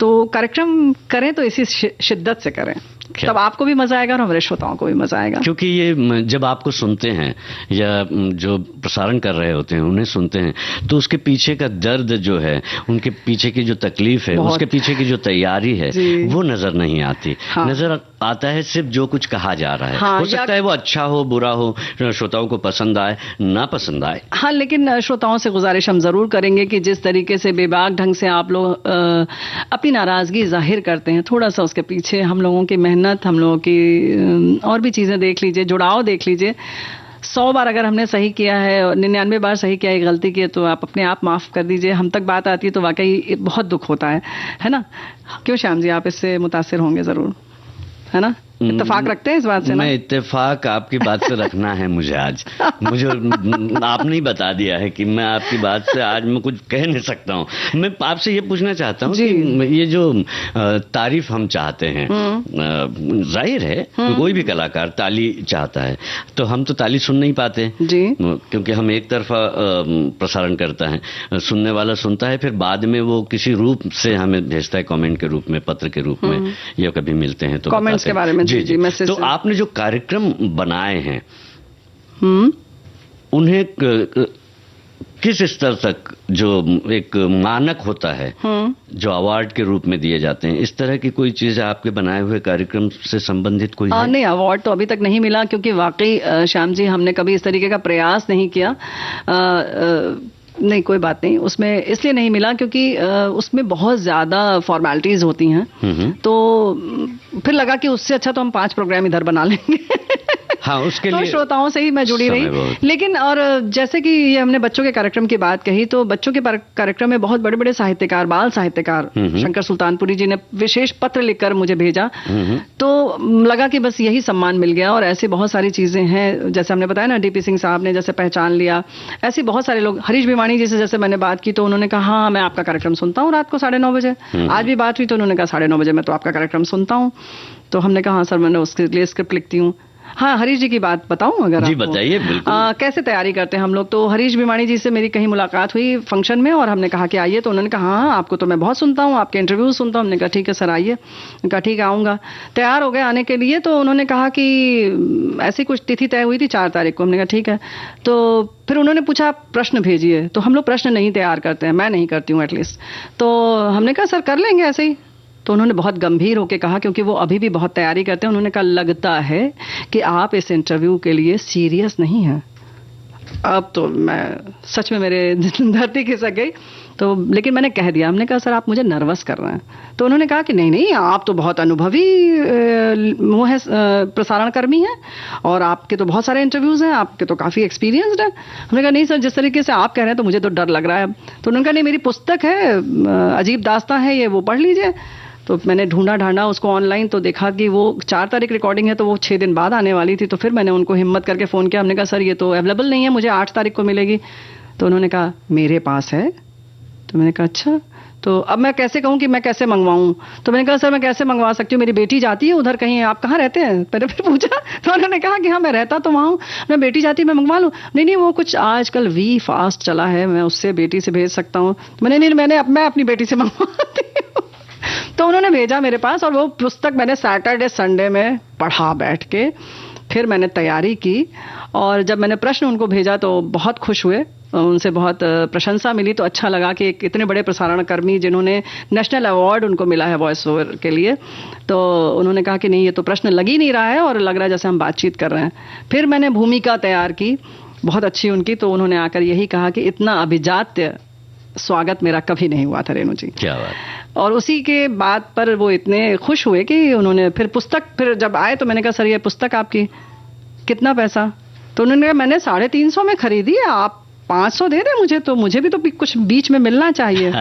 [SPEAKER 2] तो कार्यक्रम करें तो इसी शिद्दत से करें, तब आपको भी मजा आएगा और हमारे श्रोताओं को भी मजा आएगा।
[SPEAKER 1] क्योंकि ये जब आपको सुनते हैं या जो प्रसारण कर रहे होते हैं उन्हें सुनते हैं, तो उसके पीछे का दर्द जो है, उनके पीछे की जो तकलीफ है, उसके पीछे की जो तैयारी है, वो नजर नहीं आती। हाँ। नजर आता है सिर्फ जो कुछ कहा जा रहा है। हाँ, हो सकता है वो अच्छा हो, बुरा हो, श्रोताओं को पसंद आए, ना पसंद आए।
[SPEAKER 2] हाँ, लेकिन श्रोताओं से गुजारिश हम जरूर करेंगे कि जिस तरीके से बेबाक ढंग से आप लोग अपनी नाराजगी जाहिर करते हैं, थोड़ा सा उसके पीछे हम लोगों की मेहनत, हम लोगों की और भी चीजें देख लीजिए, जुड़ाव देख लीजिए। 100 बार अगर हमने सही किया है और 99 बार सही किया है, गलती की है, तो आप अपने आप माफ कर दीजिए। हम तक बात आती है तो वाकई बहुत दुख होता है ना? क्यों श्याम जी, आप इससे मुतासिर होंगे जरूर, है ना? इत्तेफाक रखते हैं इस बात से ना?
[SPEAKER 1] मैं इत्तेफाक आपकी बात से रखना है मुझे आज। मुझे आपने ही बता दिया है कि मैं आपकी बात से आज मैं कुछ कह नहीं सकता हूँ। मैं आपसे ये पूछना चाहता हूँ कि ये जो तारीफ हम चाहते हैं, जाहिर है कोई भी कलाकार ताली चाहता है, तो हम तो ताली सुन नहीं पाते जी, क्योंकि हम एक तरफा प्रसारण करता है, सुनने वाला सुनता है, फिर बाद में वो किसी रूप से हमें भेजता है, कमेंट के रूप में, पत्र के रूप में, या कभी मिलते हैं तो
[SPEAKER 2] कमेंट्स के बारे में।
[SPEAKER 1] जी, तो आपने जो कार्यक्रम बनाए हैं, उन्हें किस स्तर तक जो एक मानक होता है, जो अवार्ड के रूप में दिए जाते हैं, इस तरह की कोई चीज आपके बनाए हुए कार्यक्रम से संबंधित कोई है?
[SPEAKER 2] नहीं, अवार्ड तो अभी तक नहीं मिला, क्योंकि वाकई श्याम जी हमने कभी इस तरीके का प्रयास नहीं किया। नहीं, कोई बात नहीं, उसमें इसलिए नहीं मिला क्योंकि उसमें बहुत ज्यादा फॉर्मेलिटीज होती हैं। तो फिर लगा कि उससे अच्छा तो हम 5 प्रोग्राम इधर बना लेंगे।
[SPEAKER 1] हाँ, उसके लिए
[SPEAKER 2] श्रोताओं से ही मैं जुड़ी रही। लेकिन और जैसे कि ये हमने बच्चों के कार्यक्रम की बात कही, तो बच्चों के कार्यक्रम में बहुत बड़े बड़े साहित्यकार, बाल साहित्यकार शंकर सुल्तानपुरी जी ने विशेष पत्र लिखकर मुझे भेजा, तो लगा कि बस यही सम्मान मिल गया। और ऐसी बहुत सारी चीजें हैं, जैसे हमने बताया ना, डीपी सिंह साहब ने जैसे पहचान लिया, ऐसे बहुत सारे लोग, हरीश भिवानी जी से जैसे मैंने बात की तो उन्होंने कहा हाँ मैं आपका कार्यक्रम सुनता हूँ रात को 9:30 बजे। आज भी बात हुई तो उन्होंने कहा 9:30 बजे मैं तो आपका कार्यक्रम सुनता हूँ। तो हमने कहा हाँ सर, मैंने उसके लिए स्क्रिप्ट लिखती हूँ। हाँ, हरीश जी की बात बताऊं अगर
[SPEAKER 1] जी बताइए। बिल्कुल।
[SPEAKER 2] कैसे तैयारी करते हैं हम लोग। तो हरीश भिवानी जी से मेरी कहीं मुलाकात हुई फंक्शन में, और हमने कहा कि आइए, तो उन्होंने कहा हाँ आपको तो मैं बहुत सुनता हूँ, आपके इंटरव्यू सुनता हूँ। हमने कहा ठीक है सर आइए। कहा ठीक है आऊँगा। तैयार हो गए आने के लिए, तो उन्होंने कहा कि ऐसी कुछ तिथि तय हुई थी 4 तारीख को। हमने कहा ठीक है। तो फिर उन्होंने पूछा आप प्रश्न भेजिए, तो हम लोग प्रश्न नहीं तैयार करते हैं, मैं नहीं करती हूँ एटलीस्ट। तो हमने कहा सर कर लेंगे ऐसे ही। तो उन्होंने बहुत गंभीर होकर कहा, क्योंकि वो अभी भी बहुत तैयारी करते हैं, उन्होंने कहा लगता है कि आप इस इंटरव्यू के लिए सीरियस नहीं हैं। अब तो मैं सच में मेरे धरती खिसक गई। तो लेकिन मैंने कह दिया, हमने कहा सर आप मुझे नर्वस कर रहे हैं। तो उन्होंने कहा कि नहीं नहीं, आप तो बहुत अनुभवी वो है प्रसारण कर्मी हैं, और आपके तो बहुत सारे इंटरव्यूज हैं, आपके तो काफ़ी एक्सपीरियंस्ड है। हमने कहा नहीं सर, जिस तरीके से आप कह रहे हैं तो मुझे तो डर लग रहा है। तो उन्होंने कहा नहीं, मेरी पुस्तक है, अजीब दास्तां है ये, वो पढ़ लीजिए। तो मैंने ढूंढा उसको ऑनलाइन, तो देखा कि वो 4 तारीख रिकॉर्डिंग है, तो वो 6 दिन बाद आने वाली थी। तो फिर मैंने उनको हिम्मत करके फ़ोन किया, हमने कहा सर ये तो अवेलेबल नहीं है, मुझे 8 तारीख को मिलेगी। तो उन्होंने कहा मेरे पास है। तो मैंने कहा अच्छा, तो अब मैं कैसे कहूँ कि मैं कैसे मंगवाऊँ। तो मैंने कहा सर मैं कैसे मंगवा सकती हूँ, मेरी बेटी जाती है उधर कहीं, आप कहाँ रहते हैं मैंने फिर पूछा। तो उन्होंने कहा कि हाँ मैं रहता तो वहाँ हूँ, मैं बेटी जाती है मैं मंगवा लूँ। नहीं नहीं, वो कुछ आजकल वी फास्ट चला है, मैं उससे बेटी से भेज सकता हूँ। मैंने नहीं, मैं अपनी बेटी से मंगवाती हूँ। तो उन्होंने भेजा मेरे पास, और वो पुस्तक मैंने सैटरडे संडे में पढ़ा बैठ के। फिर मैंने तैयारी की, और जब मैंने प्रश्न उनको भेजा तो बहुत खुश हुए, उनसे बहुत प्रशंसा मिली। तो अच्छा लगा कि एक इतने बड़े प्रसारण कर्मी जिन्होंने नेशनल अवार्ड उनको मिला है वॉइस ओवर के लिए, तो उन्होंने कहा कि नहीं ये तो प्रश्न लग ही नहीं रहा है और लग रहा है जैसे हम बातचीत कर रहे हैं। फिर मैंने भूमिका तैयार की, बहुत अच्छी उनकी। तो उन्होंने आकर यही कहा कि इतना अभिजात्य स्वागत मेरा कभी नहीं हुआ था रेणु जी।
[SPEAKER 1] क्या बात।
[SPEAKER 2] और उसी के बाद पर वो इतने खुश हुए कि उन्होंने फिर पुस्तक, फिर जब आए तो मैंने कहा सर ये पुस्तक आपकी, कितना पैसा। तो उन्होंने कहा मैंने 350 में खरीदी है, आप 500 दे दें मुझे, तो मुझे भी तो कुछ बीच में मिलना चाहिए।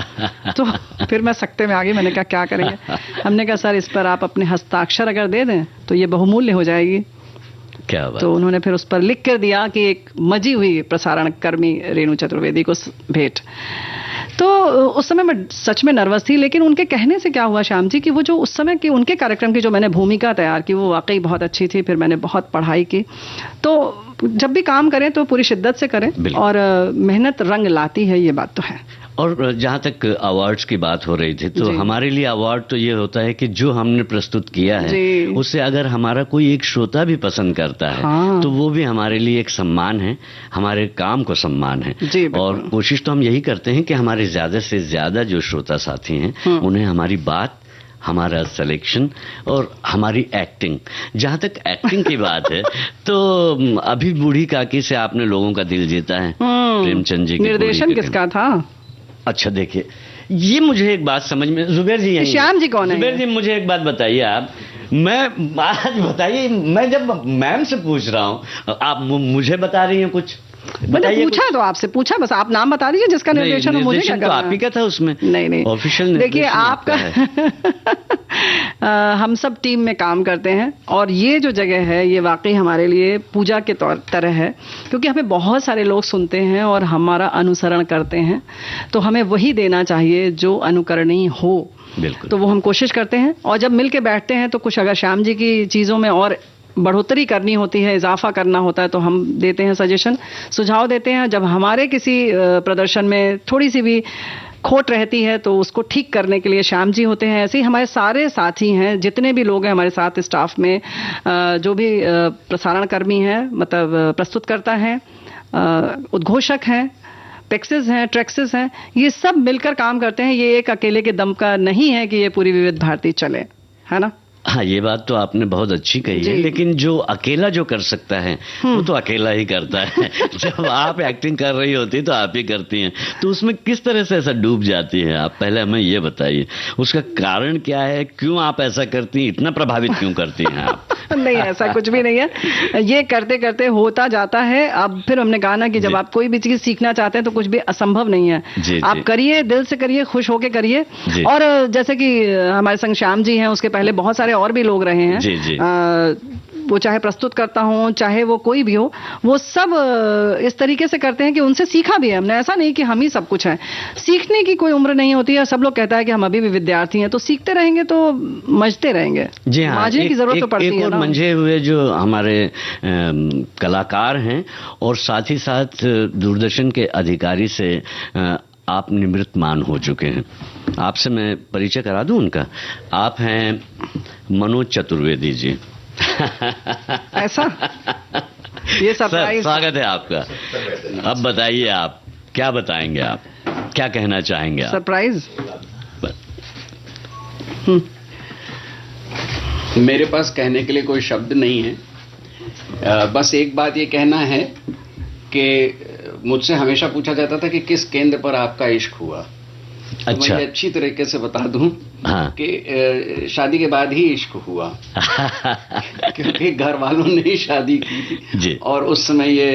[SPEAKER 2] तो फिर मैं सकते में आ गई, मैंने कहा क्या करेंगे। हमने कहा सर इस पर आप अपने हस्ताक्षर अगर दे दें तो ये बहुमूल्य हो जाएगी।
[SPEAKER 1] क्या बात।
[SPEAKER 2] तो उन्होंने फिर उस पर लिख कर दिया कि एक मजी हुई प्रसारण कर्मी रेणु चतुर्वेदी को भेंट। तो उस समय मैं सच में नर्वस थी, लेकिन उनके कहने से क्या हुआ श्याम जी कि वो जो उस समय की उनके कार्यक्रम की जो मैंने भूमिका तैयार की वो वाकई बहुत अच्छी थी। फिर मैंने बहुत पढ़ाई की। तो जब भी काम करें तो पूरी शिद्दत से करें, और मेहनत रंग लाती है, ये बात तो है।
[SPEAKER 1] और जहाँ तक अवार्ड्स की बात हो रही थी, तो हमारे लिए अवार्ड तो ये होता है कि जो हमने प्रस्तुत किया है उससे अगर हमारा कोई एक श्रोता भी पसंद करता है, हाँ। तो वो भी हमारे लिए एक सम्मान है, हमारे काम को सम्मान है। और कोशिश तो हम यही करते हैं कि हमारे ज्यादा से ज्यादा जो श्रोता साथी हैं उन्हें हमारी बात, हमारा सिलेक्शन और हमारी एक्टिंग, जहाँ तक एक्टिंग की बात है तो अभी बूढ़ी काकी से आपने लोगों का दिल जीता है। प्रेमचंद जी
[SPEAKER 2] निर्देशन किसका था?
[SPEAKER 1] अच्छा देखिए, ये मुझे एक बात समझ में, जुबेर जी यही,
[SPEAKER 2] श्याम जी कौन है?
[SPEAKER 1] जुबेर जी मुझे एक बात बताइए आप, मैं आज बताइए, मैं जब मैम से पूछ रहा हूँ आप मुझे बता रही हैं कुछ,
[SPEAKER 2] मैंने पूछा तो आपसे पूछा, बस आप नाम बता दीजिए जिसका निर्देशन हो। मुझे क्या करना?
[SPEAKER 1] तो आप ही का था उसमें।
[SPEAKER 2] नहीं
[SPEAKER 1] ऑफिशियल
[SPEAKER 2] देखिए आपका हम सब टीम में काम करते हैं, और ये जो जगह है ये वाकई हमारे लिए पूजा के तरह है, क्योंकि हमें बहुत सारे लोग सुनते हैं और हमारा अनुसरण करते हैं, तो हमें वही देना चाहिए जो अनुकरणीय हो।
[SPEAKER 1] बिल्कुल।
[SPEAKER 2] तो वो हम कोशिश करते हैं, और जब मिल के बैठते हैं तो कुछ अगर श्याम जी की चीज़ों में और बढ़ोतरी करनी होती है, इजाफा करना होता है, तो हम देते हैं सजेशन, सुझाव देते हैं। जब हमारे किसी प्रदर्शन में थोड़ी सी भी खोट रहती है तो उसको ठीक करने के लिए श्याम जी होते हैं। ऐसे ही हमारे सारे साथी हैं, जितने भी लोग हैं हमारे साथ स्टाफ में, जो भी प्रसारण कर्मी हैं, मतलब प्रस्तुतकर्ता हैं, उद्घोषक हैं, टेक्सेस हैं, ट्रैक्सेस हैं, ये सब मिलकर काम करते हैं। ये एक अकेले के दम का नहीं है कि ये पूरी विविध भारती चले, है ना।
[SPEAKER 1] हाँ, ये बात तो आपने बहुत अच्छी कही है, लेकिन जो अकेला जो कर सकता है वो तो अकेला ही करता है। जब आप एक्टिंग कर रही होती तो आप ही करती हैं, तो उसमें किस तरह से ऐसा डूब जाती है आप, पहले हमें ये बताइए, उसका कारण क्या है, क्यों आप ऐसा करती हैं, इतना प्रभावित क्यों करती हैं आप?
[SPEAKER 2] नहीं, ऐसा कुछ भी नहीं है, ये करते करते होता जाता है। अब फिर हमने कहा ना कि जब आप कोई भी चीज सीखना चाहते हैं तो कुछ भी असंभव नहीं है। आप करिए, दिल से करिए, खुश होके करिए। और जैसे कि हमारे संग श्याम जी हैं, उसके पहले बहुत सारे और भी लोग रहे हैं, वो चाहे प्रस्तुत करता हो, चाहे वो कोई भी हो, वो सब इस तरीके से करते हैं कि उनसे सीखा भी है हमने। ऐसा नहीं कि हम ही सब कुछ है, सीखने की कोई उम्र नहीं होती है। सब लोग कहता है कि हम अभी भी विद्यार्थी हैं, तो सीखते रहेंगे तो मजते रहेंगे।
[SPEAKER 1] जी हाँ,
[SPEAKER 2] मांझने की जरूरत तो पड़ती है ना।
[SPEAKER 1] मंझे हुए जो हमारे कलाकार हैं, और साथ ही साथ दूरदर्शन के अधिकारी से आप निवृत्तमान हो चुके हैं। आपसे मैं परिचय करा दूं उनका। आप हैं मनोज चतुर्वेदी जी।
[SPEAKER 2] ऐसा? ये सरप्राइज।
[SPEAKER 1] स्वागत है आपका। अब बताइए, आप क्या बताएंगे, आप क्या कहना चाहेंगे?
[SPEAKER 2] सरप्राइज।
[SPEAKER 3] मेरे पास कहने के लिए कोई शब्द नहीं है। बस एक बात ये कहना है कि मुझसे हमेशा पूछा जाता था कि किस केंद्र पर आपका इश्क हुआ।
[SPEAKER 1] अच्छा।
[SPEAKER 3] तो मैं अच्छी तरीके से बता दूं कि शादी के बाद ही इश्क हुआ। क्योंकि घर वालों ने ही शादी की थी, और उस समय ये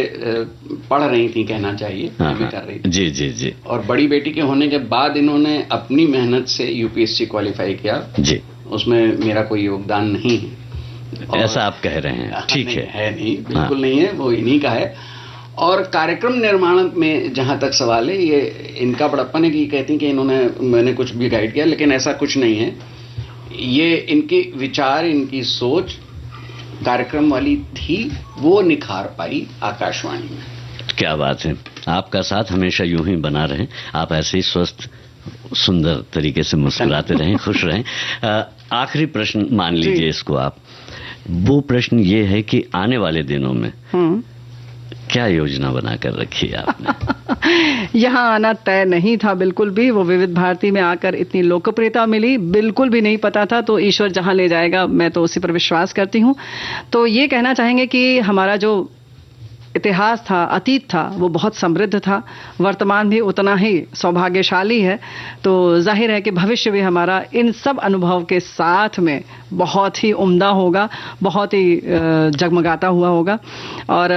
[SPEAKER 3] पढ़ रही थी, कहना चाहिए, कर रही थी।
[SPEAKER 1] जी जी जी।
[SPEAKER 3] और बड़ी बेटी के होने के बाद इन्होंने अपनी मेहनत से यूपीएससी क्वालिफाई किया जी। उसमें मेरा कोई योगदान नहीं है।
[SPEAKER 1] ऐसा आप कह रहे हैं? ठीक
[SPEAKER 3] है नहीं, बिल्कुल नहीं है, वो इन्हीं का है। और कार्यक्रम निर्माण में जहां तक सवाल है, ये इनका बड़प्पन है कि कहती हैं कि मैंने कुछ भी गाइड किया, लेकिन ऐसा कुछ नहीं है। ये इनके विचार, इनकी सोच कार्यक्रम वाली थी, वो निखार पाई आकाशवाणी में।
[SPEAKER 1] क्या बात है। आपका साथ हमेशा यूं ही बना रहे, आप ऐसे ही स्वस्थ सुंदर तरीके से मुस्कुराते रहें, खुश रहें। आखिरी प्रश्न मान लीजिए इसको आप। वो प्रश्न ये है कि आने वाले दिनों में क्या योजना बनाकर रखी है आपने?
[SPEAKER 2] यहाँ आना तय नहीं था बिल्कुल भी। वो विविध भारती में आकर इतनी लोकप्रियता मिली, बिल्कुल भी नहीं पता था। तो ईश्वर जहां ले जाएगा, मैं तो उसी पर विश्वास करती हूँ। तो ये कहना चाहेंगे कि हमारा जो इतिहास था, अतीत था, वो बहुत समृद्ध था, वर्तमान भी उतना ही सौभाग्यशाली है। तो जाहिर है कि भविष्य भी हमारा इन सब अनुभव के साथ में बहुत ही उम्दा होगा, बहुत ही जगमगाता हुआ होगा, और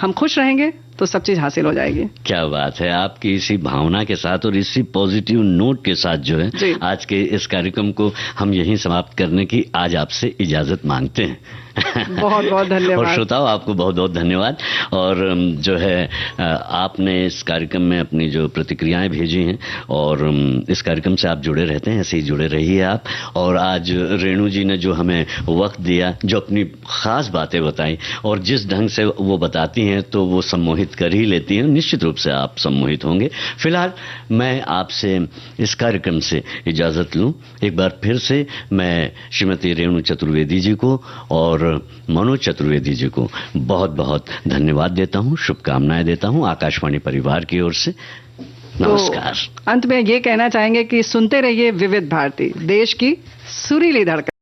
[SPEAKER 2] हम खुश रहेंगे तो सब चीज हासिल हो जाएगी।
[SPEAKER 1] क्या बात है। आपकी इसी भावना के साथ और इसी पॉजिटिव नोट के साथ जो है आज के इस कार्यक्रम को हम यहीं समाप्त करने की आज आपसे इजाजत मांगते हैं।
[SPEAKER 2] बहुत बहुत धन्यवाद।
[SPEAKER 1] और श्रोताओं, आपको बहुत बहुत धन्यवाद। और जो है आपने इस कार्यक्रम में अपनी जो प्रतिक्रियाएं भेजी हैं, और इस कार्यक्रम से आप जुड़े रहते हैं, ऐसे ही जुड़े रहिए आप। और आज रेणु जी ने जो हमें वक्त दिया, जो अपनी खास बातें बताई, और जिस ढंग से वो बताती हैं तो वो सम्मोहित कर ही लेती हैं। निश्चित रूप से आप सम्मोहित होंगे। फिलहाल मैं आपसे इस कार्यक्रम से इजाजत लूं। एक बार फिर से मैं श्रीमती रेणु चतुर्वेदी जी को और मनोज चतुर्वेदी जी को बहुत बहुत धन्यवाद देता हूं, शुभकामनाएं देता हूं आकाशवाणी परिवार की ओर से। नमस्कार।
[SPEAKER 2] तो अंत में ये कहना चाहेंगे कि सुनते रहिए विविध भारती, देश की सुरीली धड़कन।